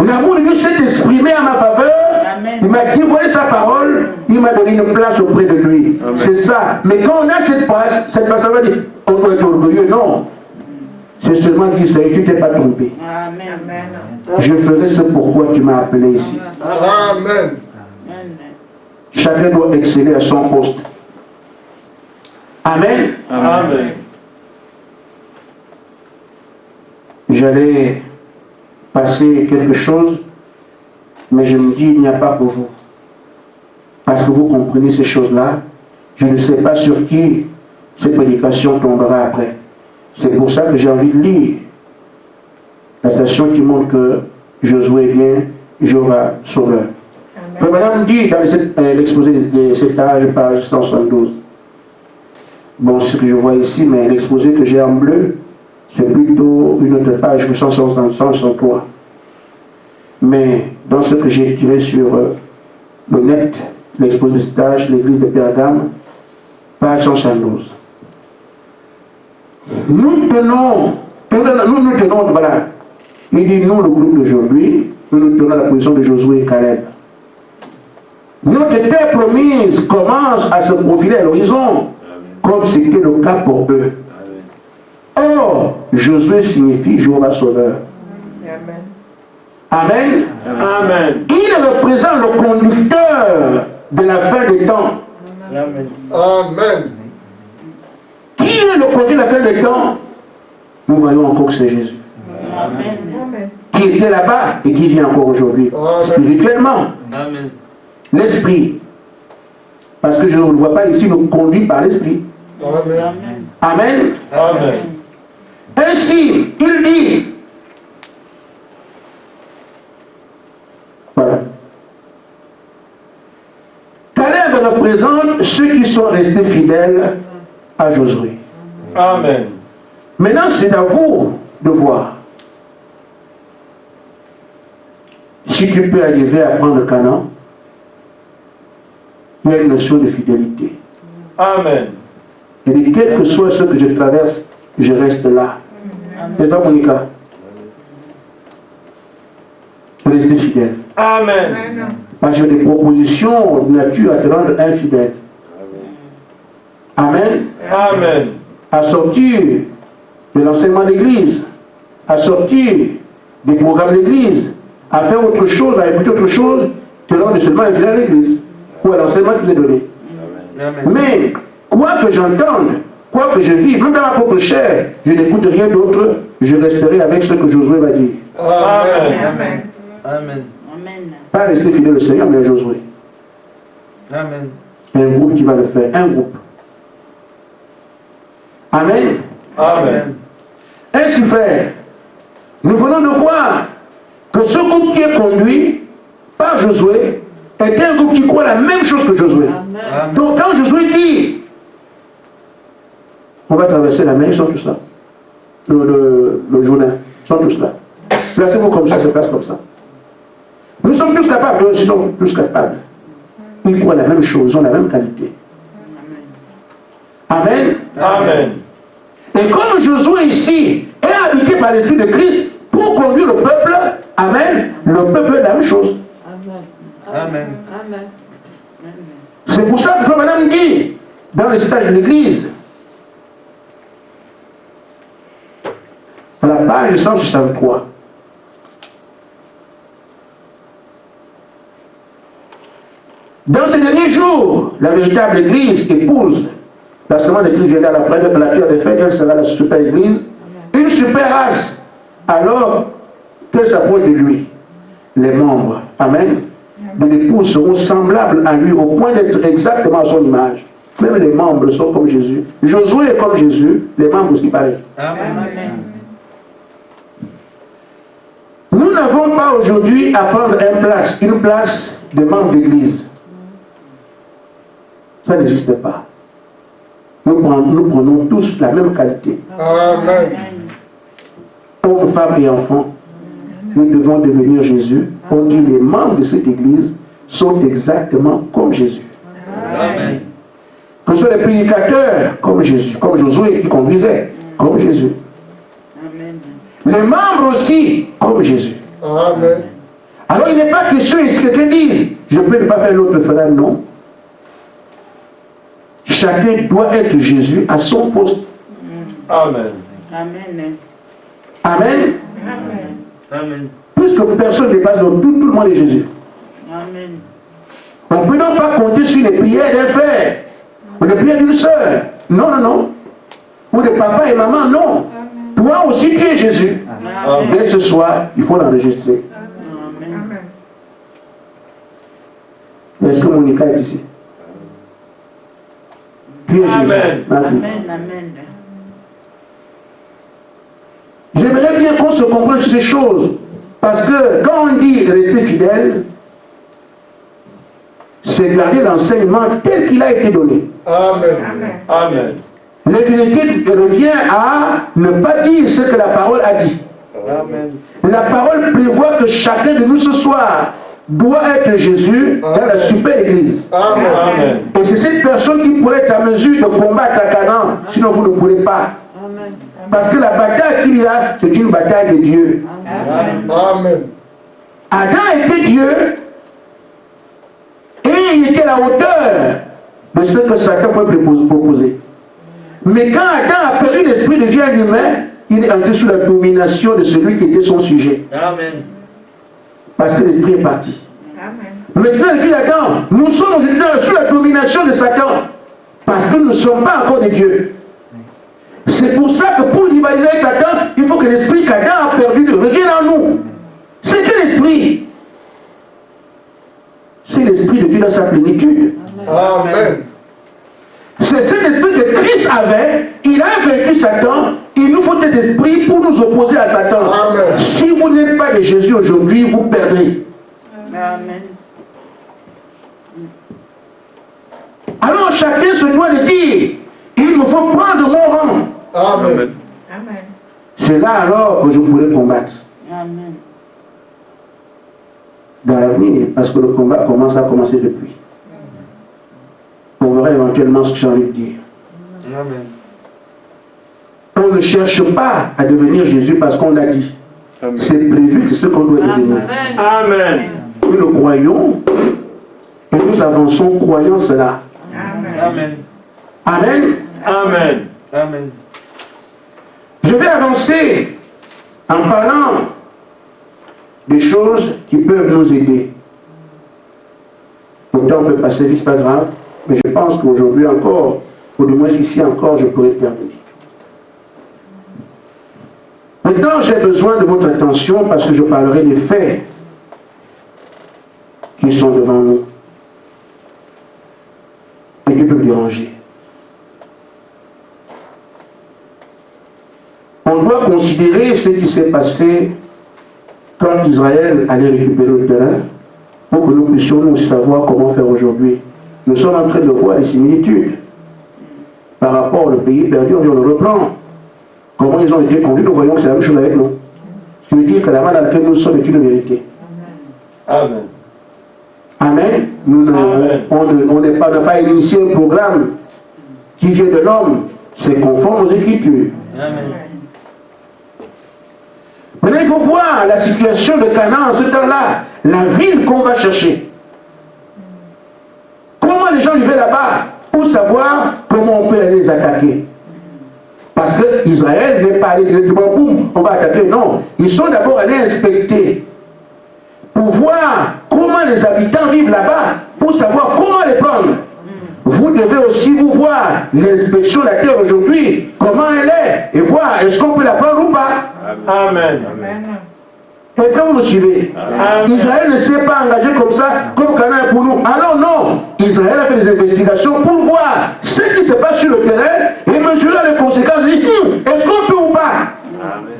L'amour de Dieu s'est exprimé à ma faveur. Amen. Il m'a dévoilé sa parole. Il m'a donné une place auprès de lui. C'est ça. Mais quand on a cette place, ça va dire, on doit être orgueilleux. Non. C'est seulement dire ça et tu ne t'es pas trompé. Amen. Je ferai ce pourquoi tu m'as appelé ici. Amen. Chacun doit exceller à son poste. Amen. Amen. J'allais passer quelque chose, mais je me dis, il n'y a pas pour vous. Parce que vous comprenez ces choses-là, je ne sais pas sur qui cette prédication tombera après. C'est pour ça que j'ai envie de lire la station qui montre que Josué est bien Jéhovah Sauveur. Frère Madame dit dans l'exposé de cet âge, page 172. Bon, ce que je vois ici, mais l'exposé que j'ai en bleu, c'est plutôt une autre page, 163. Mais dans ce que j'ai tiré sur le net, l'exposé de stage, l'église de Pergame, page 172. Nous tenons, voilà. Il dit, nous, le groupe d'aujourd'hui, nous tenons la position de Josué et Caleb. Notre terre promise commence à se profiler à l'horizon, comme c'était le cas pour eux. Or, Josué signifie Jéhovah Sauveur. Amen. Amen. Il représente le conducteur de la fin des temps. Amen. Amen. Qui est le conducteur de la fin des temps? Nous voyons encore que c'est Jésus. Amen. Qui était là-bas et qui vient encore aujourd'hui. Amen. Spirituellement. Amen. L'Esprit. Parce que je ne le vois pas ici, nous conduit par l'Esprit. Amen. Amen. Amen. Ainsi, il dit, voilà, Caleb représente ceux qui sont restés fidèles à Josué. Amen. Maintenant, c'est à vous de voir si tu peux arriver à prendre Canaan. Il y a une notion de fidélité. Amen. Et dit, quel que soit ce que je traverse, je reste là. C'est pas Monica. Restez fidèle. Amen. Parce que j'ai des propositions de nature à te rendre infidèle. Amen. Amen. À sortir de l'enseignement d'église, à sortir des programmes d'église, à faire autre chose, à écouter autre chose, te rendre seulement infidèle à l'église ou à l'enseignement qui t'est donné. Amen. Mais, quoi que j'entende, quoi que je vive, même dans ma propre chair, je n'écoute rien d'autre, je resterai avec ce que Josué va dire. Amen. Amen. Amen. Pas rester fidèle au Seigneur, mais à Josué. Amen. Un groupe qui va le faire, un groupe. Amen. Amen. Ainsi frère, nous venons de voir que ce groupe qui est conduit par Josué est un groupe qui croit la même chose que Josué. Amen. Donc quand Josué dit, on va traverser la mer, ils sont tous là. Le Jourdain, ils sont tous là. Placez-vous comme ça, se place comme ça. Nous sommes tous capables, eux aussi sont tous capables. Ils croient la même chose, ils ont la même qualité. Amen. Amen. Et comme Josué ici est habité par l'Esprit de Christ pour conduire le peuple, amen, le peuple est la même chose. Amen. Amen. C'est pour ça que Frère Madame dit, dans les stages de l'Église, à la page 163, dans ces derniers jours, la véritable Église épouse, la semaine d'Église viendra à la pierre des fêtes, elle sera la super Église, une super race, alors que s'approche de lui, les membres, amen, de l'épouse seront semblables à lui au point d'être exactement à son image. Même les membres sont comme Jésus. Josué est comme Jésus, les membres aussi pareil. Amen. Nous n'avons pas aujourd'hui à prendre une place de membre d'église. Ça n'existe pas. Nous prenons tous la même qualité. Amen. Hommes, femmes et enfants, nous devons devenir Jésus. On dit les membres de cette église sont exactement comme Jésus. Amen. Que ce soit les prédicateurs comme Jésus, comme Josué qui conduisait. comme Jésus. Amen. Les membres aussi, comme Jésus. Amen. Alors il n'est pas question ici que quelqu'un dise, je peux ne pas faire l'autre fera, non. Chacun doit être Jésus à son poste. Amen. Amen. Amen. Amen. Puisque personne n'est pas dans tout le monde est Jésus. Amen. On ne peut donc pas compter sur les prières d'un frère, ou les prières d'une soeur. Non, non, non. Ou de papa et maman, non. Toi aussi tu es Jésus. Amen. Dès ce soir, il faut l'enregistrer. Amen. Est-ce que Monica est ici? Tu es Jésus. Amen. Ma fille. Amen. Amen. J'aimerais bien qu'on se comprenne sur ces choses. Parce que quand on dit rester fidèle, c'est garder l'enseignement tel qu'il a été donné. Amen. Amen. L'infidélité revient à ne pas dire ce que la parole a dit. Amen. La parole prévoit que chacun de nous ce soir doit être Jésus dans la super église. Amen. Amen. Et c'est cette personne qui pourrait être à mesure de combattre à Canaan, sinon vous ne pourrez pas. Amen. Parce que la bataille qu'il y a, c'est une bataille de Dieu. Amen. Adam était Dieu et il était à la hauteur de ce que Satan peut proposer. Mais quand Adam a perdu l'esprit de vie en humain, il est entré sous la domination de celui qui était son sujet. Amen. Parce que l'esprit est parti. Maintenant, les filles d'Adam, nous sommes aujourd'hui sous la domination de Satan. Parce que nous ne sommes pas encore des dieux. C'est pour ça que pour rivaliser avec Satan, il faut que l'esprit qu'Adam a perdu revienne en nous. C'est quel esprit? C'est l'esprit de Dieu dans sa plénitude. Amen. C'est cet esprit que Christ avait. Il a vaincu Satan. Il nous faut cet esprit pour nous opposer à Satan. Amen. Si vous n'êtes pas de Jésus aujourd'hui, vous perdrez. Amen. Alors chacun se doit de dire, il me faut prendre mon rang. Amen. C'est là alors que je pourrai combattre. Amen. Dans l'avenir, parce que le combat a commencé depuis. On verra éventuellement ce que j'ai envie de dire. Amen. On ne cherche pas à devenir Jésus parce qu'on l'a dit. C'est prévu que ce qu'on doit devenir. Amen. Nous le croyons et nous avançons croyant cela. Amen. Amen. Amen. Amen. Je vais avancer en parlant des choses qui peuvent nous aider. Autant on peut passer, c'est pas grave, mais je pense qu'aujourd'hui encore, ou du moins ici encore, je pourrais terminer. Maintenant, j'ai besoin de votre attention parce que je parlerai des faits qui sont devant nous et qui peuvent déranger. On doit considérer ce qui s'est passé quand Israël allait récupérer le terrain pour que nous puissions nous savoir comment faire aujourd'hui. Nous sommes en train de voir les similitudes par rapport au pays perdu, on le reprend. Comment ils ont été conduits, nous voyons que c'est la même chose avec nous. Ce qui veut dire que la main dans laquelle nous sommes est une vérité. Amen. Amen. On n'a pas initié un programme qui vient de l'homme. C'est conforme aux Écritures. Amen. Maintenant, il faut voir la situation de Canaan en ce temps-là, la ville qu'on va chercher. Comment les gens vivaient là-bas pour savoir comment on peut aller les attaquer. Parce que Israël n'est pas allé directement, boum, on va attaquer. Non, ils sont d'abord allés inspecter pour voir comment les habitants vivent là-bas, pour savoir comment les prendre. Vous devez aussi vous voir l'inspection de la terre aujourd'hui, comment elle est, et voir est-ce qu'on peut la prendre ou pas. Amen. Est-ce que vous me suivez? Amen. Israël ne s'est pas engagé comme ça, comme Canaan pour nous. Alors non, Israël a fait des investigations pour voir ce qui se passe sur le terrain et mesurer les conséquences. Est-ce qu'on peut ou pas? Amen.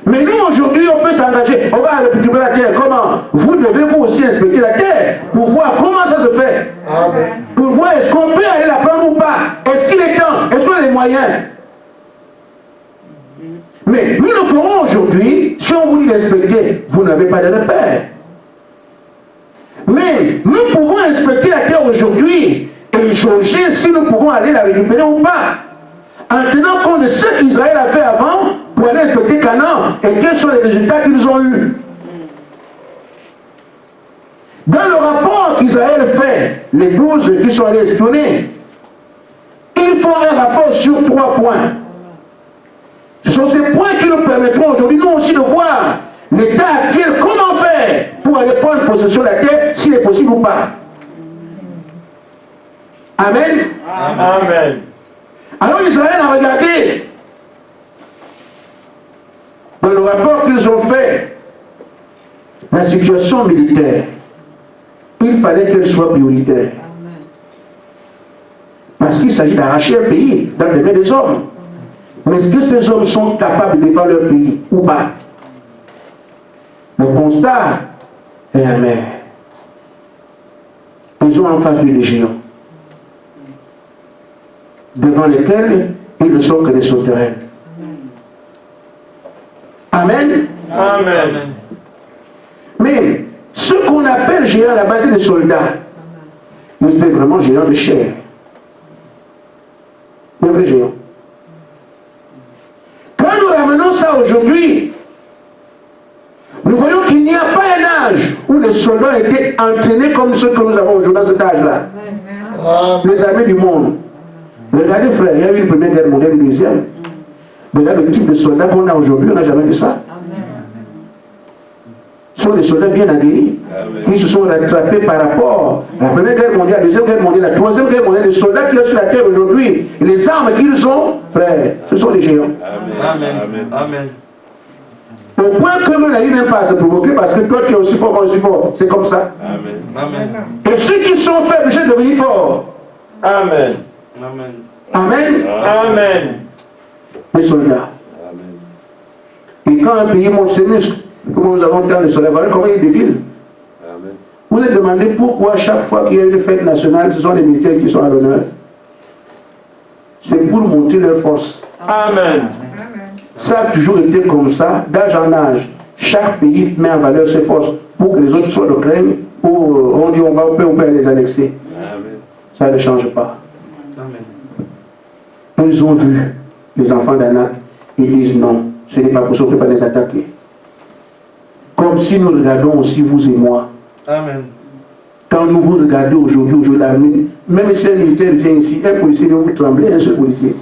Mais nous aujourd'hui, on peut s'engager. On va récupérer la terre. Comment? Vous devez vous aussi inspecter la terre pour voir comment ça se fait. Amen. Pour voir est-ce qu'on peut aller la prendre ou pas. Est-ce qu'il est temps? Est-ce qu'on a les moyens? Mais nous le ferons aujourd'hui. Si on vous dit d'inspecter, vous n'avez pas de repère. Mais nous pouvons inspecter la terre aujourd'hui et jauger si nous pouvons aller la récupérer ou pas. en tenant compte de ce qu'Israël a fait avant pour aller inspecter Canaan et quels sont les résultats qu'ils ont eus. Dans le rapport qu'Israël fait, les 12 qui sont allés espionner, ils font un rapport sur 3 points. Ce sont ces points qui nous permettront aujourd'hui, nous aussi, de voir l'état actuel, comment faire pour aller prendre possession de la terre, s'il est possible ou pas. Amen. Amen. Alors Israël a regardé dans le rapport qu'ils ont fait la situation militaire. Il fallait qu'elle soit prioritaire. Parce qu'il s'agit d'arracher un pays dans les mains des hommes. Mais est-ce que ces hommes sont capables de défendre leur pays ou pas? Le constat est amer. Ils ont en face des géants, devant lesquels ils ne sont que des sauterelles. Amen. Amen. Mais ce qu'on appelle géants là-bas, c'est des soldats. Ils étaient vraiment géants de chair. Un vrai géant. Quand nous ramenons ça aujourd'hui, nous voyons qu'il n'y a pas un âge où les soldats étaient entraînés comme ceux que nous avons aujourd'hui dans cet âge-là. Les armées du monde. Regardez frère, il y a eu une première guerre mondiale, une deuxième. Regardez le type de soldats qu'on a aujourd'hui, on n'a jamais vu ça. Ce sont des soldats bien aguerris, qui se sont rattrapés par rapport à la première guerre mondiale, la deuxième guerre mondiale, la troisième guerre mondiale. Les soldats qui sont sur la terre aujourd'hui, les armes qu'ils ont, frère, ce sont des géants. Amen. Amen. Au point que nous n'arrivons même pas à se provoquer parce que toi tu es aussi fort, moi aussi fort. C'est comme ça. Amen. Amen. Et ceux qui sont faibles, je vais devenir forts. Amen. Amen. Amen. Amen. Les soldats. Et quand un pays monte ses muscles, comme nous avons tant de soldats, voilà comment ils défilent. Vous vous demandez pourquoi chaque fois qu'il y a une fête nationale, ce sont les militaires qui sont à l'honneur. C'est pour montrer leur force. Amen. Ça a toujours été comme ça, d'âge en âge. Chaque pays met en valeur ses forces pour que les autres soient de craigne, pour on dit on peut les annexer. Ça ne change pas. Ils ont vu les enfants d'Anak, ils disent non, ce n'est pas possible, on ne peut pas les attaquer. Comme si nous regardons aussi vous et moi. Amen. Quand nous vous regardez aujourd'hui, l'armée, même si un militaire vient ici, un policier vient vous trembler, un seul policier.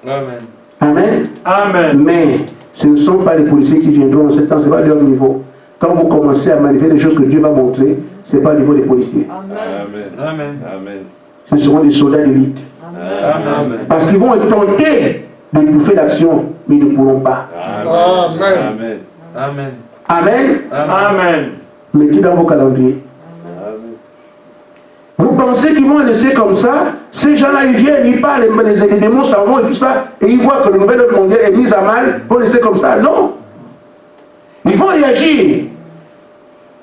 Amen. Amen. Amen. Mais ce ne sont pas les policiers qui viendront en ce temps, ce n'est pas leur niveau. Quand vous commencez à manifester les choses que Dieu va montrer, ce n'est pas le niveau des policiers. Amen. Amen. Ce seront des soldats d'élite. Amen. Parce qu'ils vont être tentés de bouffer l'action, mais ils ne pourront pas. Amen. Amen. Amen. Amen. Mettez dans vos calendriers. Vous pensez qu'ils vont laisser comme ça? Ces gens-là, ils viennent, ils parlent, les démons s'en vont et tout ça, et ils voient que le nouvel ordre mondial est mis à mal, ils vont laisser comme ça? Non. Ils vont réagir.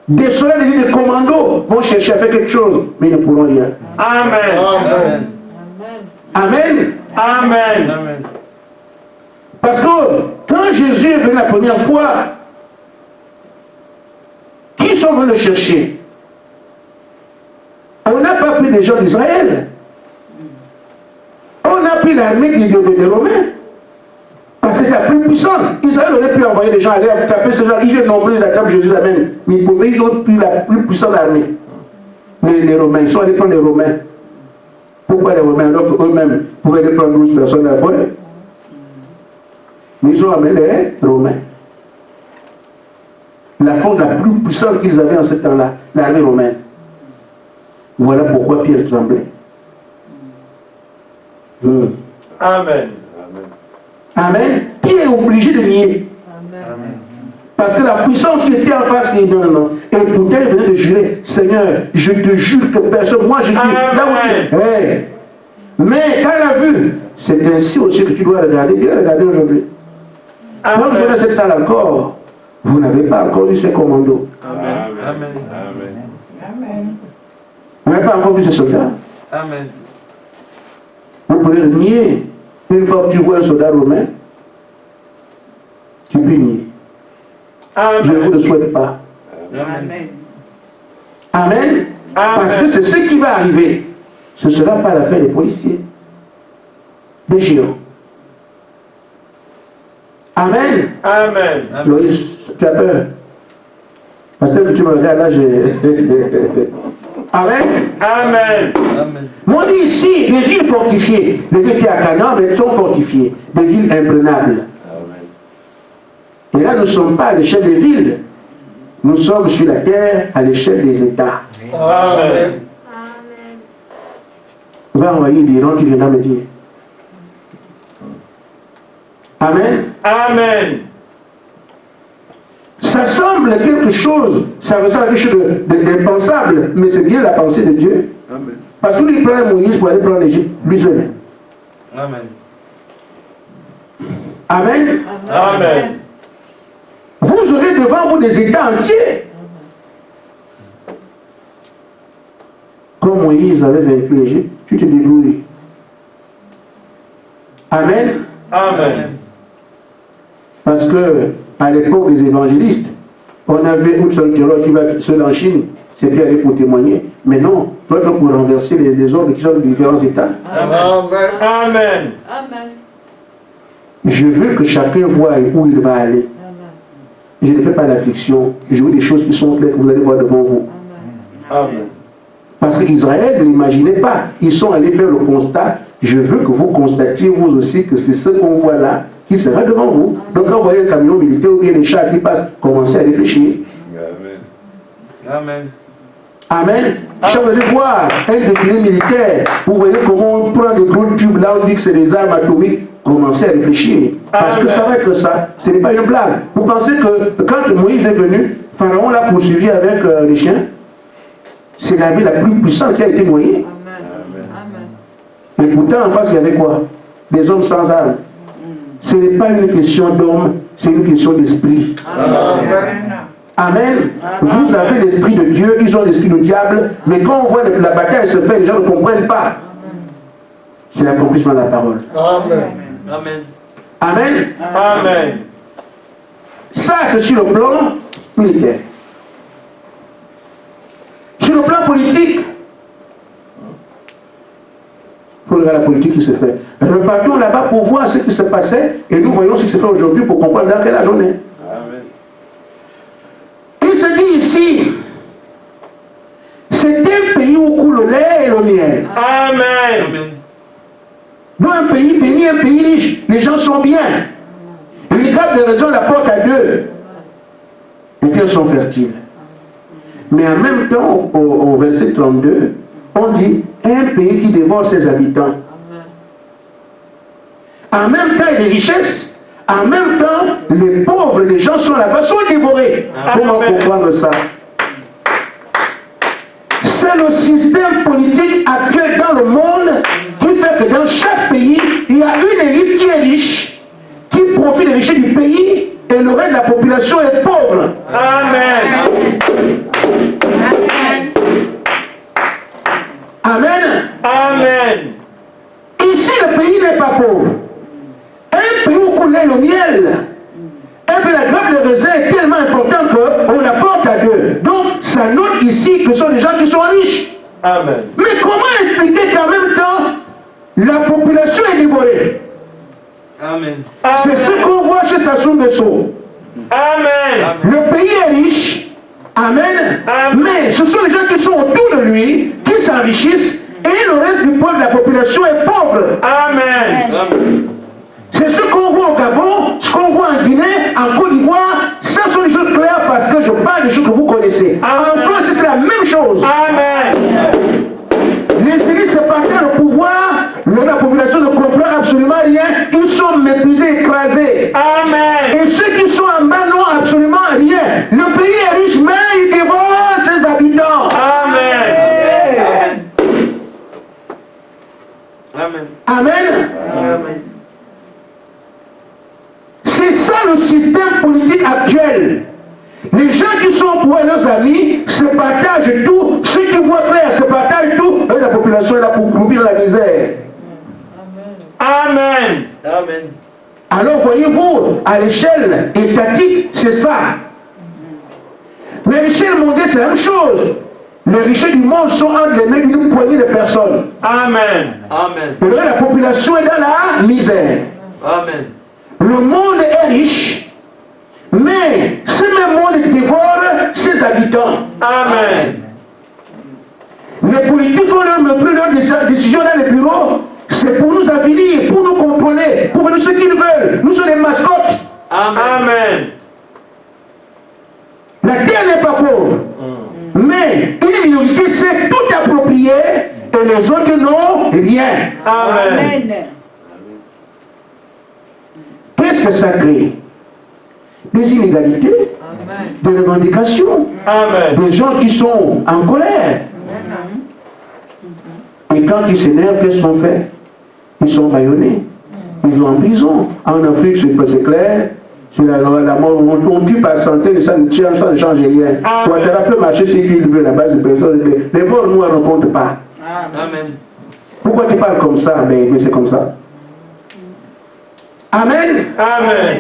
Des soldats, des commandos vont chercher à faire quelque chose, mais ils ne pourront rien. Amen. Amen. Amen. Amen. Amen. Parce que quand Jésus est venu la première fois, qui sont venus le chercher? On n'a pas pris les gens d'Israël. On a pris l'armée des Romains. Parce que c'est la plus puissante. Israël aurait pu envoyer des gens aller taper ces gens. Ils étaient nombreux, ils attrapent Jésus même. Mais ils ont pris la plus puissante armée. Mais les Romains, ils sont allés prendre les Romains. Pourquoi les Romains? Alors qu'eux-mêmes pouvaient aller prendre 12 personnes dans la forêt. Mais ils ont amené les Romains. La force la plus puissante qu'ils avaient en ce temps-là, l'armée romaine. Voilà pourquoi Pierre tremblait. Amen. Amen. Pierre est obligé de nier. Amen. Parce que la puissance qui était en face, il dit non, non. Et pourtant, il venait de jurer, Seigneur, je te jure que personne, moi je dis, là où tu es. Mais quand elle a vu, c'est ainsi aussi que tu dois regarder. Bien regarder aujourd'hui. Quand vous avez cette salle encore, vous n'avez pas encore eu ces commandos. Amen. Amen. Vous n'avez pas encore vu ces soldats. Amen. Vous pouvez le nier. Une fois que tu vois un soldat romain, tu peux nier. Je ne vous le souhaite pas. Amen. Amen. Parce que c'est ce qui va arriver. Ce ne sera pas l'affaire des policiers. des géants. Amen. Amen. Loïs, tu as peur? Parce que tu me regardes là, j'ai... Amen. Amen. Amen. On dit ici, des villes fortifiées. Les villes étaient à Canaan, mais elles sont fortifiées. Des villes imprenables. Et là, nous ne sommes pas à l'échelle des villes. Nous sommes sur la terre à l'échelle des États. Amen. Va envoyer l'Iran, tu viendras me dire. Amen. Amen. Ça semble quelque chose, ça ressemble à quelque chose d'impensable, mais c'est bien la pensée de Dieu. Amen. Parce que lui prend Moïse pour aller prendre l'Égypte, lui seul. Amen. Amen. Amen. Vous aurez devant vous des États entiers. Comme Moïse avait vaincu l'Égypte, tu te débrouilles. Amen. Amen. Parce que à l'époque des évangélistes, on avait une seule terreur qui va seul en Chine, c'est bien aller pour témoigner. Mais non, toi tu vas pour renverser les ordres qui sont de différents États. Amen. Amen. Amen. Je veux que chacun voie où il va aller. Je ne fais pas la fiction. Je veux des choses qui sont claires que vous allez voir devant vous. Amen. Parce qu'Israël ne l'imaginait pas. Ils sont allés faire le constat. Je veux que vous constatiez vous aussi que c'est ce qu'on voit là qui sera devant vous. Donc quand vous voyez un camion militaire ou bien les chars qui passent, commencez à réfléchir. Amen. Amen. Quand vous allez voir un défilé militaire, vous voyez comment on prend des gros tubes là, on dit que c'est des armes atomiques. Commencez à réfléchir. Parce que ça va être ça. Ce n'est pas une blague. Vous pensez que quand Moïse est venu, Pharaon l'a poursuivi avec les chiens? C'est l'armée la plus puissante qui a été noyée. Amen. Et pourtant, en face, il y avait quoi? Des hommes sans armes. Ce n'est pas une question d'homme, c'est une question d'esprit. Amen. Vous avez l'esprit de Dieu, ils ont l'esprit du diable, mais quand on voit la bataille se faire, les gens ne comprennent pas. C'est l'accomplissement de la parole. Amen. Amen. Amen. Amen. Ça, c'est sur le plan militaire. Sur le plan politique, il faut regarder la politique qui se fait. Repartons là-bas pour voir ce qui se passait et nous voyons ce qui se fait aujourd'hui pour comprendre dans quelle journée. Amen. Il se dit ici, c'est un pays où coule le lait et le miel. Amen. Amen. Dans un pays béni, un pays riche, les gens sont bien. Ils gardent les raisons, la porte à deux. Les terres sont fertiles. Mais en même temps, au verset 32, on dit un pays qui dévore ses habitants. En même temps, il y a des richesses. En même temps, les pauvres, les gens sont là-bas, sont dévorés. Comment comprendre ça? C'est le système politique actuel dans le monde qui fait que dans chaque pays, il y a une élite qui est riche, qui profite des richesses du pays, et le reste de la population est pauvre. Amen. Amen. Amen. Ici, le pays n'est pas pauvre. Un pays où coule le miel, un peu la grappe de raisin est tellement importante qu'on la porte à deux. Donc, ça note ici que ce sont des gens qui sont riches. Amen. Mais comment expliquer qu'en même temps, la population est dévorée? Amen. C'est ce qu'on voit chez Sassou Nguesso. Amen. Le pays est riche. Amen. Amen. Mais ce sont les gens qui sont autour de lui, qui s'enrichissent, et le reste du peuple de la population est pauvre. Amen. Amen. C'est ce qu'on voit au Gabon, ce qu'on voit en Guinée, en Côte d'Ivoire. Ça sont des choses claires parce que je parle des choses que vous connaissez. En France, c'est la même chose. Amen. Les élites se partaient le pouvoir, la population ne comprend absolument rien, ils sont méprisés, écrasés. Amen. Et ceux qui sont en bas n'ont absolument rien. Le pays est riche, mais il dévore ses habitants. Amen. Amen. Amen. Amen. C'est ça le système politique actuel. Les gens qui sont pour leurs amis se partagent tout. Ceux qui voient clair se partagent tout. Et la population est là pour croupir la misère. Amen. Amen. Alors voyez-vous, à l'échelle étatique, c'est ça. Mais à l'échelle mondiale, c'est la même chose. Les richesses du monde sont entre les mains d'une poignée de personnes. Amen. Amen. Et la population est dans la misère. Amen. Le monde est riche, mais ce même monde dévore ses habitants. Amen. Les politiques font leurs décisions dans les bureaux. C'est pour nous avilir, pour nous contrôler, pour faire ce qu'ils veulent. Nous sommes les mascottes. Amen. La terre n'est pas pauvre. Mais une minorité sait tout approprier et les autres n'ont rien. Amen. Qu'est-ce que ça crée? Des inégalités, des revendications, Amen. des gens qui sont en colère. Et quand ils s'énervent, qu'est-ce qu'on fait? Ils sont bâillonnés. Ils vont en prison. En Afrique, c'est clair. C'est la mort. On tue par centaines, ça ne change rien. Ouattara peut marcher ce qu'il veut là-bas. Les morts noirs ne comptent pas. Amen. Pourquoi tu parles comme ça? Mais c'est comme ça. Amen. Amen.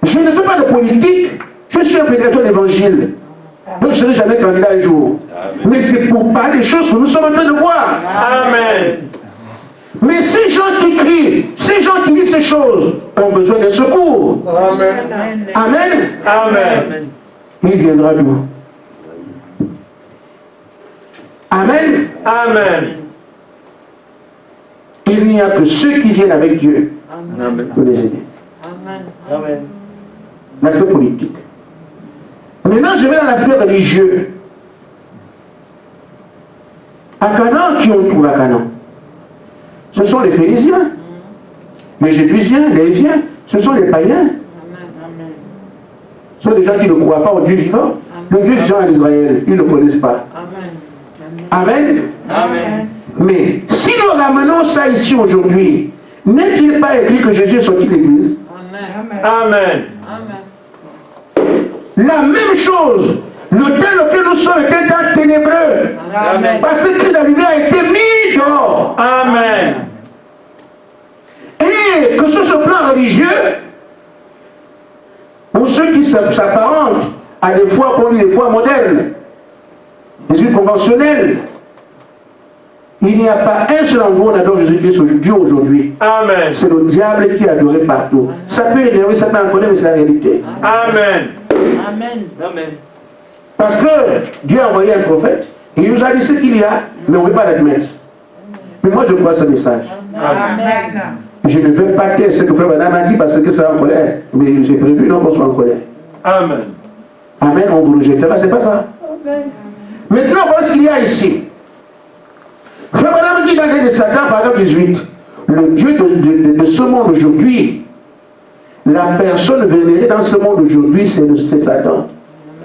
Je ne fais pas de politique. Je suis un prédicateur d'évangile. Donc je ne serai jamais candidat un jour. Mais c'est pour parler des choses que nous sommes en train de voir. Amen. Mais ces gens qui crient, ces gens qui vivent ces choses, ont besoin de secours. Amen. Amen. Amen. Il viendra d'où? Amen. Amen. Il n'y a que ceux qui viennent avec Dieu pour les aider. Amen. L'aspect politique. Maintenant, je vais dans l'aspect religieux. À Canaan, qui on trouve à Canaan? Ce sont les Phéniciens, les Jébusiens, les Léviens, ce sont les païens. Ce sont des gens qui ne croient pas au Dieu vivant. Le Dieu vivant en Israël, ils ne le connaissent pas. Amen. Amen. Mais si nous ramenons ça ici aujourd'hui, n'est-il pas écrit que Jésus est sorti de l'église? Amen. La même chose, le temps auquel nous sommes est un temps ténébreux. Amen. Parce que Christ de la lumière a été mis dehors. Amen. Et que sur ce plan religieux, pour ceux qui s'apparentent à des foi qu'on dit des foi modernes, des îles conventionnelles, il n'y a pas un seul endroit où on adore Jésus-Christ Dieu aujourd'hui. Amen. C'est le diable qui est adoré partout. Ça peut énerver, ça peut en connaître, mais c'est la réalité. Amen. Amen. Parce que Dieu a envoyé un prophète, il nous a dit ce qu'il y a, mais on ne veut pas l'admettre. Mais moi je crois ce message. Amen. Je ne veux pas taire ce que Frère Madame a dit parce que c'est en colère. Mais j'ai prévu non qu'on soit en colère. Amen. Amen, on vous le jettera, c'est pas ça. Maintenant, voilà ce qu'il y a ici. Frère Madame dit dans l'année de Satan, paragraphe 18, le Dieu de ce monde aujourd'hui, la personne vénérée dans ce monde aujourd'hui, c'est Satan.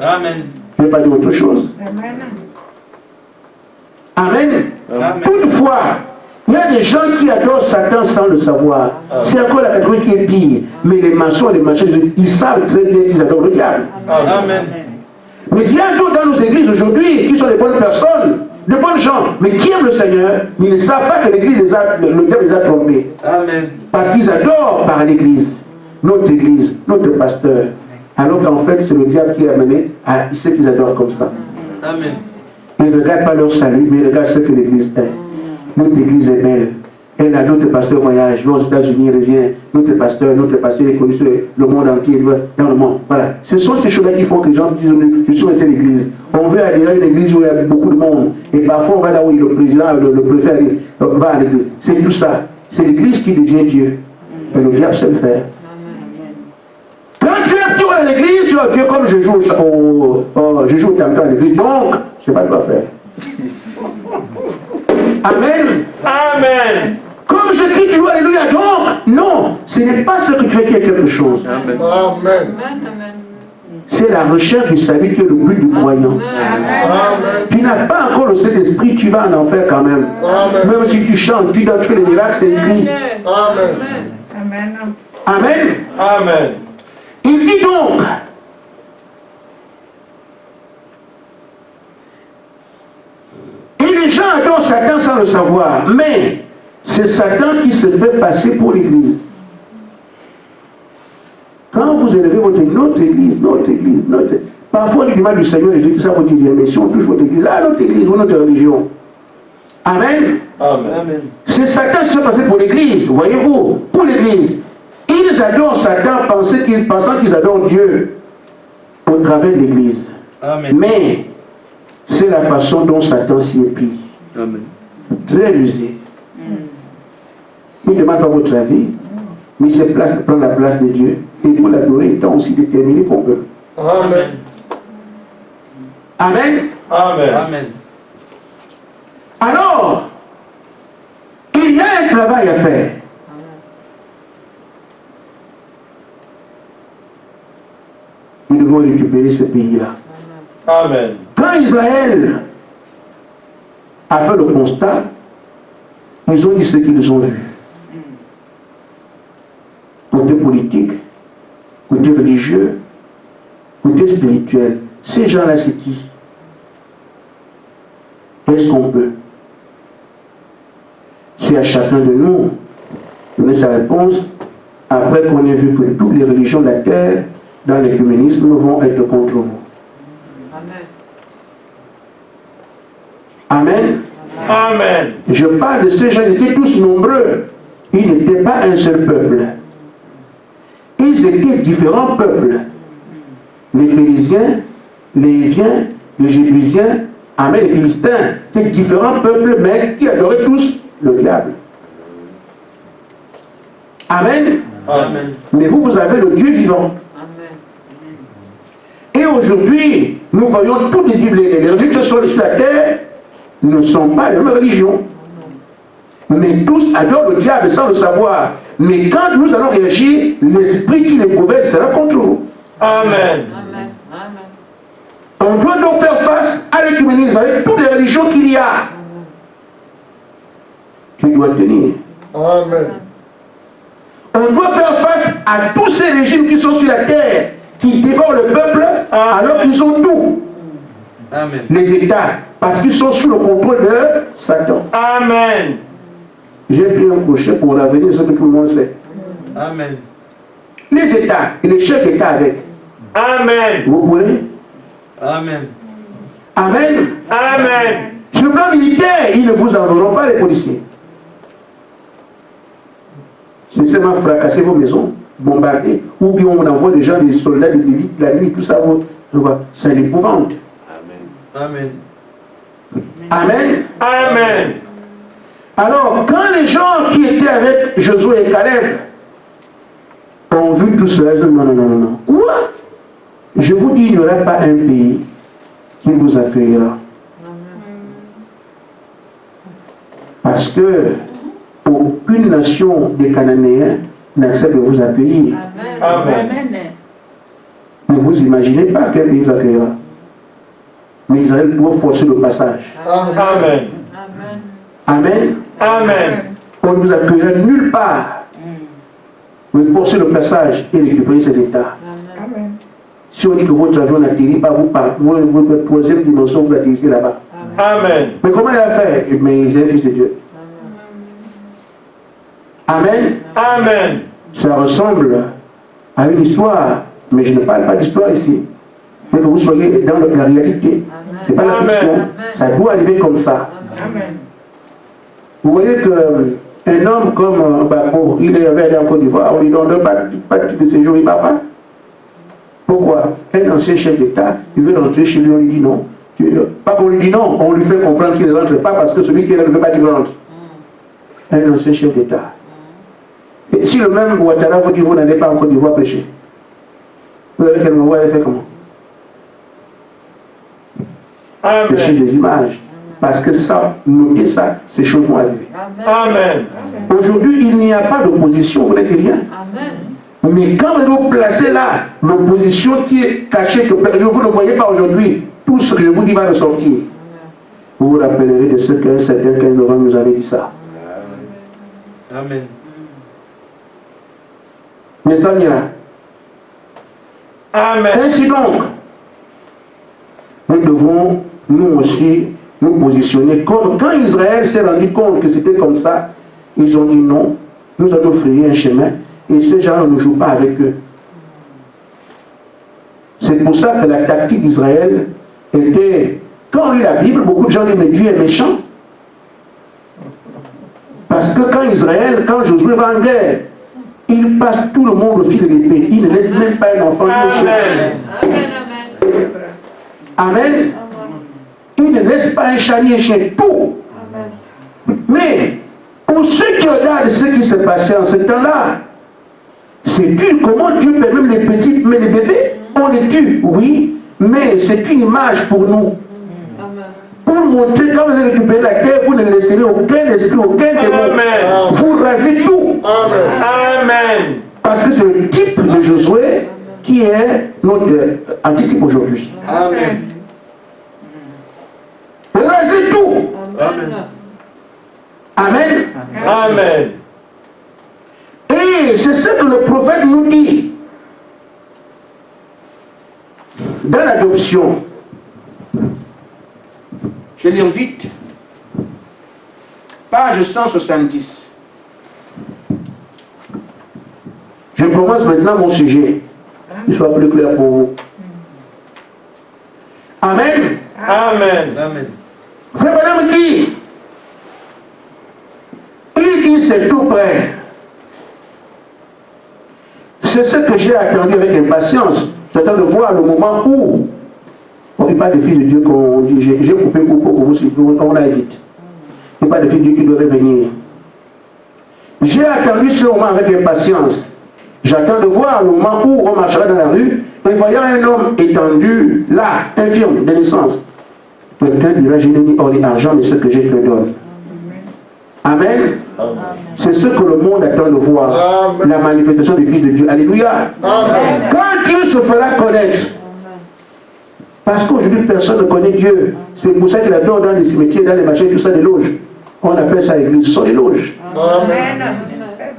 Amen. Je ne vais pas dire autre chose. Amen. Amen. Toutefois, il y a des gens qui adorent Satan sans le savoir. C'est encore la catégorie qui est pire. Mais les maçons et les machins, ils savent très bien qu'ils adorent le diable. Amen. Mais il y a d'autres dans nos églises aujourd'hui qui sont des bonnes personnes, de bonnes gens, mais qui aiment le Seigneur, mais ils ne savent pas que l'église le diable les a trompés. Amen. Parce qu'ils adorent par l'église, notre pasteur. Alors qu'en fait, c'est le diable qui a amené à ceux qu'ils adorent comme ça. Amen. Ils ne regardent pas leur salut, mais ils regardent ce que l'église est. Notre église est belle. Elle a d'autres pasteurs voyagent, va aux États-Unis, revient. Notre pasteur est connu sur le monde entier, dans le monde. Voilà. Ce sont ces choses-là qui font que les gens disent je suis dans telle église. On veut aller à une église où il y a beaucoup de monde. Et parfois on va là où le président, le préfet va à l'église. C'est tout ça. C'est l'église qui devient Dieu. Et le diable sait le faire. Quand tu vas à l'église, tu vas dire comme je joue au tam-tam à l'église. Donc, je ne sais pas quoi faire. Amen. Amen. Comme je crie toujours Alléluia, donc, non, ce n'est pas ce que tu fais qui est quelque chose. Amen. Amen. C'est la recherche du salut qui est le but du croyant. Amen. Tu n'as pas encore le Saint-Esprit, tu vas en enfer quand même. Amen. Même si tu chantes, tu fais les miracles, c'est écrit. Amen. Amen. Amen. Il dit donc, et les gens adorent Satan sans le savoir, mais c'est Satan qui se fait passer pour l'église. Quand vous élevez notre église, Parfois, on dit du mal du Seigneur, et je dis que ça vous dit bien, mais si on touche votre église, notre église ou notre religion. Amen. Amen. C'est Satan qui s'est passé pour l'église, voyez-vous, pour l'église. Ils adorent Satan pensant qu'ils adorent Dieu au travers de l'église. Mais c'est la façon dont Satan s'y est pris. Amen. Très rusé. Il ne demande pas votre avis, mais il se place pour prendre la place de Dieu. Et pour l'adorer étant aussi déterminé qu'on peut. Amen. Amen. Amen. Alors, il y a un travail à faire. Nous devons récupérer ce pays-là. Amen. Quand Israël a fait le constat, ils ont dit ce qu'ils ont vu. Côté politique, côté religieux, côté spirituel. Ces gens-là, c'est qui? Qu'est-ce qu'on peut? C'est à chacun de nous de donner sa réponse après qu'on ait vu que toutes les religions de la terre, dans l'écuménisme, vont être contre vous. Amen. Amen. Je parle de ces gens, ils étaient tous nombreux. Ils n'étaient pas un seul peuple. Ils étaient différents peuples. Les Phérésiens, les Héviens, les Jébusiens, Amen, les Philistins, étaient différents peuples, mais qui adoraient tous le diable. Amen. Amen. Mais vous avez le Dieu vivant. Et aujourd'hui, nous voyons toutes les religions qui sont sur la terre ne sont pas les mêmes religions. Mais tous adorent le diable sans le savoir. Mais quand nous allons réagir, l'esprit qui les gouverne sera contre vous. Amen. On doit donc faire face à l'écuménisme avec toutes les religions qu'il y a. Tu dois tenir. Amen. On doit faire face à tous ces régimes qui sont sur la terre, qui dévorent le peuple, alors qu'ils ont tout. Amen. Les États, parce qu'ils sont sous le contrôle de Satan. Amen. J'ai pris un crochet pour l'avenir, ce que tout le monde sait. Amen. Les États et les chefs d'État avec. Amen. Vous voulez? Amen. Amen. Amen. Sur le plan militaire, ils ne vous enverront pas les policiers. C'est seulement fracasser vos maisons, bombarder, ou bien on envoie des gens, des soldats de l'élite, la nuit, tout ça, c'est l'épouvante. Amen. Amen. Amen. Alors, quand les gens qui étaient avec Josué et Caleb ont vu tout cela, ils ont dit non. Quoi? Je vous dis, il n'y aura pas un pays qui vous accueillera. Parce que aucune nation des Cananéens n'accepte de vous accueillir. Amen. Ne vous imaginez pas quel pays vous accueillera. Mais Israël doit forcer le passage. Amen. Amen. Amen. On ne vous accueillera nulle part. Vous forcez le passage et récupérer ces États. Amen. Si on dit que votre avion n'atterrit pas, votre troisième dimension, vous atterrissez là-bas. Amen. Mais comment il a fait? Mais il est fils de Dieu. Amen. Amen. Ça ressemble à une histoire, mais je ne parle pas d'histoire ici. Mais que vous soyez dans la réalité. Ce n'est pas la fiction. Ça doit arriver comme ça. Amen. Vous voyez qu'un homme comme Bako, il est allé en Côte d'Ivoire, on lui donne pas de séjour, il ne va pas. Pourquoi? Un ancien chef d'État, il veut rentrer chez lui, on lui dit non. Pas qu'on lui dit non, on lui fait comprendre qu'il ne rentre pas parce que celui qui est là ne veut pas qu'il rentre. Un ancien chef d'État. Et si le même Ouattara vous dit vous n'allez pas en Côte d'Ivoire prêcher, vous avez quel moment, vous allez faire comment? C'est chez des images. Parce que ça, notez ça, ces choses vont arriver. Amen. Aujourd'hui, il n'y a pas d'opposition, vous n'êtes rien. Mais quand vous placez là l'opposition qui est cachée, que vous ne voyez pas aujourd'hui, tout ce que je vous dis va ressortir. Vous vous rappellerez de ce qu'un certain 15 novembre nous avait dit ça. Amen. Mais ça n'y a. Amen. Ainsi donc, nous devons, nous aussi, nous positionner comme quand Israël s'est rendu compte que c'était comme ça, ils ont dit non, nous allons frayer un chemin et ces gens ne jouent pas avec eux. Ce C'est pour ça que la tactique d'Israël était, quand on lit la Bible, beaucoup de gens disent mais Dieu est méchant. Parce que quand Josué va en guerre, il passe tout le monde au fil de l'épée. Il ne laisse même pas un enfant. Amen. Amen. Il ne laisse pas un chat ni un chien. Tout. Mais pour ceux qui regardent ce qui se passait en ce temps-là, c'est dur. Comment Dieu peut même les petits, mais les bébés, on les tue, oui, mais c'est une image pour nous. Pour montrer, quand vous allez récupérer la terre, vous ne laisserez aucun esprit, aucun démon. Vous rasez tout. Amen. Parce que c'est le type de Josué qui est notre antitype aujourd'hui. Amen. Rasez tout. Amen. Amen. Amen. Et c'est ce que le prophète nous dit. Dans l'adoption, je vais lire vite. Page 170. Je commence maintenant mon sujet. Il soit plus clair pour vous. Amen. Amen. Amen. Frère Madame dit, il dit c'est tout prêt. C'est ce que j'ai attendu avec impatience. J'attends de voir le moment où, on ne dit pas de fils de Dieu qu'on dit, j'ai coupé pour vous, on a vite. Il n'y a pas de fils de Dieu qui devrait venir. J'ai attendu ce moment avec impatience. J'attends de voir le moment où on marchera dans la rue et voyant un homme étendu là, infirme de naissance. Quelqu'un dira, je n'ai ni or ni argent, mais ce que j'ai te donne. Amen. C'est ce que le monde attend de voir. Amen. La manifestation du Fils de Dieu. Alléluia. Amen. Quand Dieu se fera connaître, parce qu'aujourd'hui personne ne connaît Dieu, c'est pour ça qu'il adore dans les cimetières, dans les machins, tout ça des loges. On appelle ça l'église, ce sont des loges. Amen.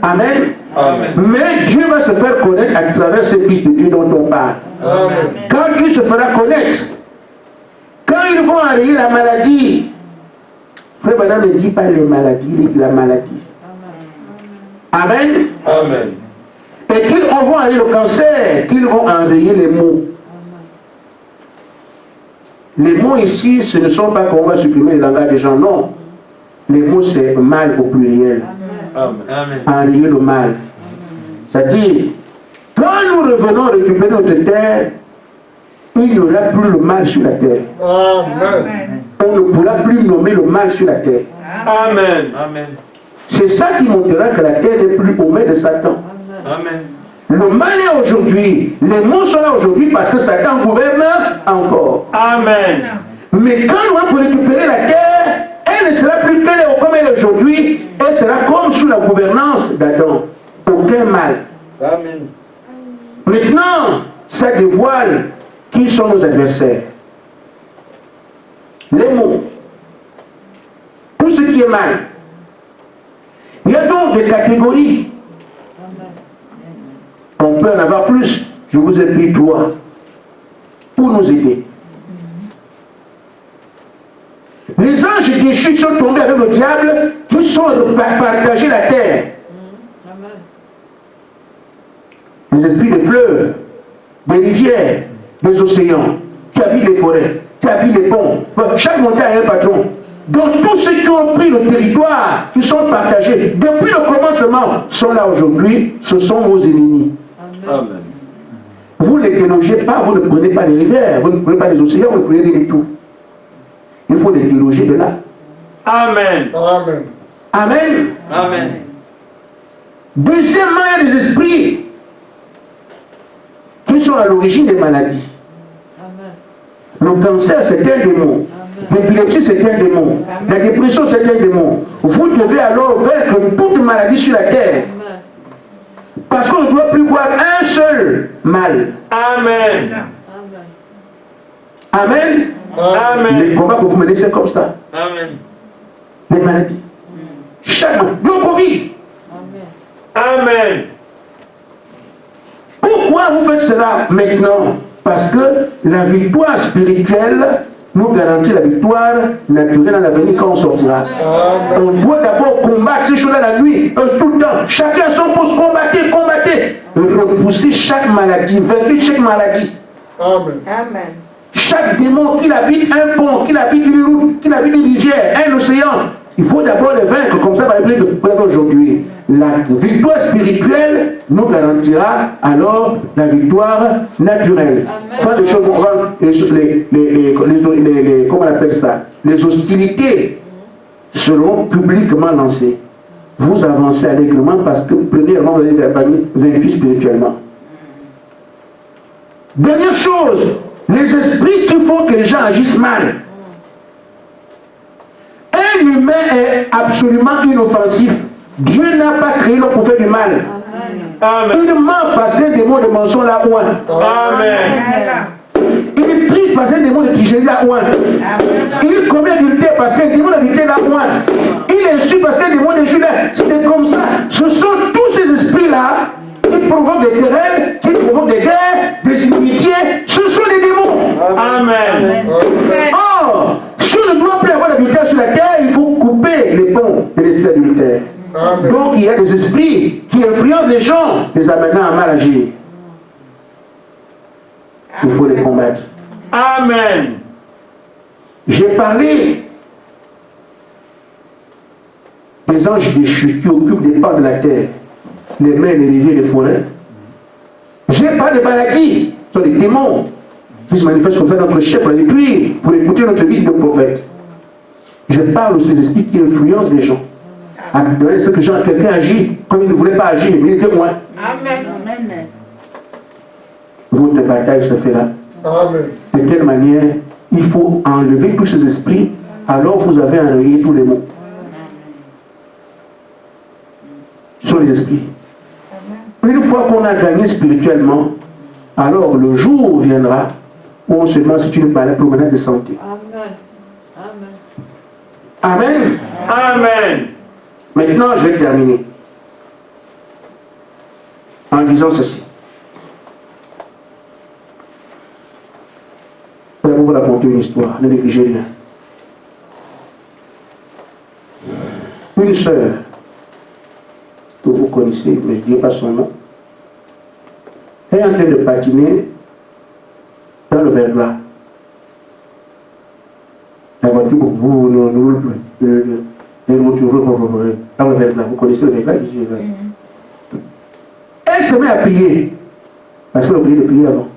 Amen. Amen. Mais Dieu va se faire connaître à travers ce Fils de Dieu dont on parle. Amen. Quand Dieu se fera connaître, quand ils vont enrayer la maladie, frère madame ne dit pas les maladies, il dit la maladie. Amen. Amen. Et qu'ils vont enrayer le cancer, qu'ils vont enrayer les maux. Les mots ici, ce ne sont pas qu'on va supprimer le langage des gens, non. Les mots, c'est mal au pluriel. Amen. Enrayer le mal. C'est-à-dire, quand nous revenons récupérer notre terre, il n'y aura plus le mal sur la terre. Amen. On ne pourra plus nommer le mal sur la terre. Amen. Amen. C'est ça qui montrera que la terre n'est plus aux mains de Satan. Amen. Le mal est aujourd'hui. Les mots sont là aujourd'hui parce que Satan gouverne encore. Amen. Mais quand nous allons récupérer la terre, elle ne sera plus telle comme elle est aujourd'hui. Elle sera comme sous la gouvernance d'Adam. Aucun mal. Amen. Maintenant, ça dévoile qui sont nos adversaires. Les mots. Tout ce qui est mal. Il y a donc des catégories. On peut en avoir plus. Je vous ai pris 3 pour nous aider. Les anges déchus qui sont tombés avec le diable, qui sont partagés la terre. Les esprits des fleuves, des rivières, des océans, qui habitent les forêts, qui habitent les ponts. Chaque montagne a un patron. Donc tous ceux qui ont pris le territoire, qui sont partagés, depuis le commencement, sont là aujourd'hui, ce sont vos ennemis. Amen. Vous ne les délogez pas, vous ne prenez pas les rivières, vous ne prenez pas les océans, vous ne prenez rien du tout. Il faut les déloger de là. Amen. Amen. Amen. Amen. Deuxièmement, il y a des esprits qui sont à l'origine des maladies. Le cancer, c'est un démon. L'épilepsie, c'est un démon. La dépression, c'est un démon. Vous devez alors vaincre toute maladie sur la terre. Parce qu'on ne doit plus voir un seul mal. Amen. Amen. Amen. Les combats que vous menez, c'est comme ça. Amen. Les maladies. Chaque mois. Le Covid. Amen. Pourquoi vous faites cela maintenant? Parce que la victoire spirituelle nous garantit la victoire naturelle dans l'avenir quand on sortira. On doit d'abord combattre ces choses-là la nuit, tout le temps. Chacun à son poste, combattez, combattez. Repousser chaque maladie, vaincre chaque maladie. Amen. Amen. Chaque démon qu'il habite un pont, qu'il habite une route, qu'il habite une rivière, un océan, il faut d'abord les vaincre. Comme ça, par exemple, aujourd'hui, la victoire spirituelle nous garantira alors la victoire naturelle. Pas de choses, comment on appelle ça? Les hostilités seront publiquement lancées. Vous avancez allègrement parce que, premièrement, vous avez vaincu spirituellement. Dernière chose, les esprits qui font que les gens agissent mal. Un humain est absolument inoffensif. Dieu n'a pas créé l'homme pour faire du mal. Amen. Il ment parce qu'un démon de mensonge là ouin. Amen. Il est triste parce qu'un démon de tricherie là ouin. Il commet adultère parce qu'un démon d'adultère là ouin. Il insulte parce qu'un démon de Judas. C'est comme ça. Ce sont tous ces esprits là qui provoquent des querelles, qui provoquent des guerres, des inimitiés. Ce sont des démons. Amen. Or, si on ne doit plus avoir d'adultère sur la terre, il faut couper les ponts de l'esprit adultère. Donc il y a des esprits qui influencent les gens, les amenant à mal agir. Il faut les combattre. Amen. J'ai parlé des anges déchus qui occupent des parts de la terre, les mers, les rivières, les forêts. J'ai parlé des maladies, ce sont des démons qui se manifestent comme ça dans notre chair pour les détruire, pour écouter notre vie de prophète. Je parle aussi des esprits qui influencent les gens. Ce que quelqu'un agit comme il ne voulait pas agir, mais il était loin. Amen. Votre bataille se fait là. Amen. De quelle manière il faut enlever tous ces esprits, alors vous avez enrayé tous les mots. Ce sont les esprits. Une fois qu'on a gagné spirituellement, alors le jour viendra où on se demande si tu ne parles pour mener de santé. Amen. Amen. Maintenant, je vais terminer en disant ceci. Je vais vous raconter une histoire, ne négligez rien. Une sœur que vous connaissez, mais je ne dirai pas son nom, est en train de patiner dans le verglas. La voiture ne roule plus. Les voitures dans le verglas. Vous connaissez le verglas ici. Elle se met à prier. Parce qu'elle a oublié de prier avant.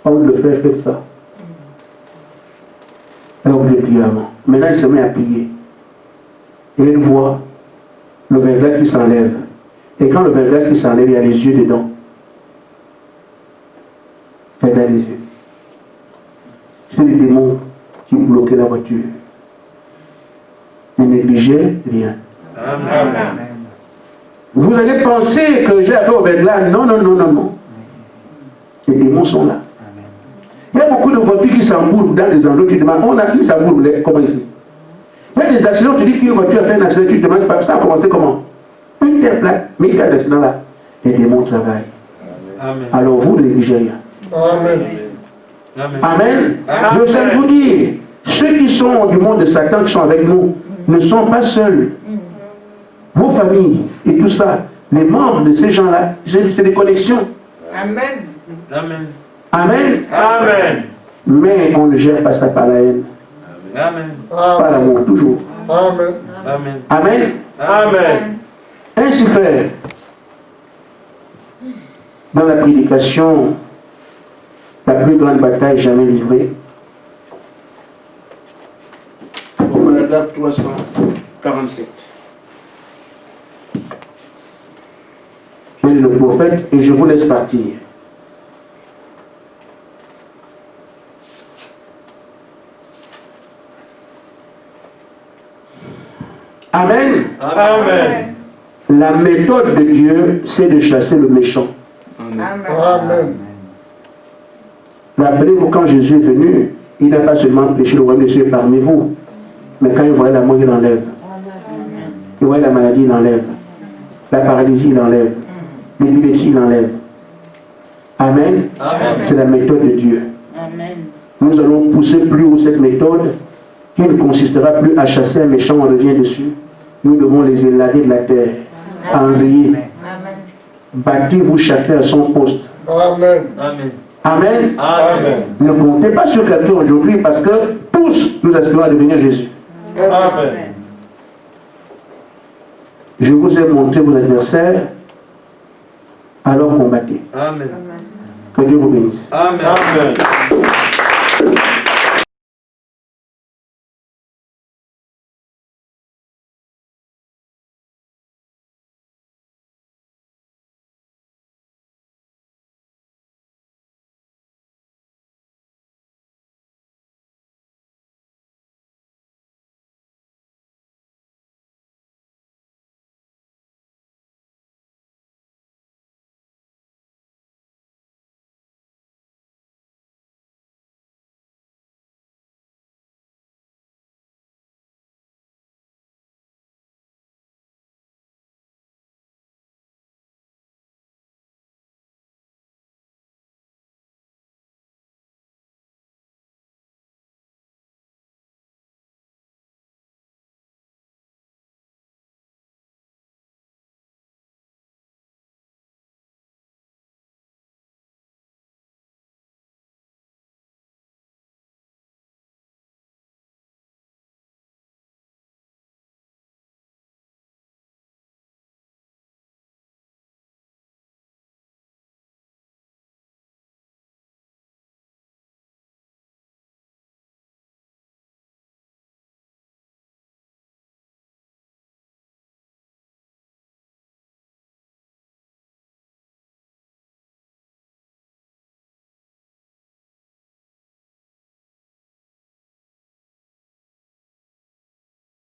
Avant de le faire, faites ça. Elle a oublié de prier avant. Maintenant, elle se met à prier. Et elle voit le verglas qui s'enlève. Et quand le verglas qui s'enlève, il y a les yeux dedans. Faites-la les yeux. C'est les démons qui bloquaient la voiture. Ne négligez rien. Amen. Vous allez penser que j'ai affaire au verglas. Non, non, non, non, non. Les démons sont là. Il y a beaucoup de voitures qui s'embourbent dans les endroits. Tu demandes, on a qui s'embourbe, comment ici? Il y a des accidents, tu dis qu'une voiture a fait un accident, tu te demandes, ça a commencé comment? Une telle plaque, mais il y a des accidents là. Les démons travaillent. Amen. Alors vous ne négligez rien. Amen. Amen. Amen. Amen. Je sais vous dire, ceux qui sont du monde de Satan, qui sont avec nous, ne sont pas seuls. Vos familles et tout ça, les membres de ces gens-là, c'est des connexions. Amen. Amen. Amen. Amen. Mais on ne gère pas ça par la haine, Amen. par l'amour, toujours. Amen. Amen. Amen. Amen. Ainsi fait, dans la prédication, la plus grande bataille jamais livrée, au paragraphe 347. Je lis le prophète et je vous laisse partir. Amen. Amen. La méthode de Dieu, c'est de chasser le méchant. Amen. Rappelez-vous, quand Jésus est venu, il n'a pas seulement prêché le royaume de Dieu parmi vous, mais quand il voyait la mort, il enlève. Il voyait la maladie, il enlève. La paralysie, il enlève. L'épilepsie, il enlève. Amen. Amen. C'est la méthode de Dieu. Nous allons pousser plus haut cette méthode qui ne consistera plus à chasser un méchant, on revient dessus. Nous devons les élaguer de la terre, enrayer. Battez-vous chacun à son poste. Amen. Amen. Amen. Amen. Ne comptez pas sur quelqu'un aujourd'hui parce que tous nous aspirons à devenir Jésus. Amen. Je vous ai montré vos adversaires, alors combattez. Amen. Que Dieu vous bénisse. Amen. Amen.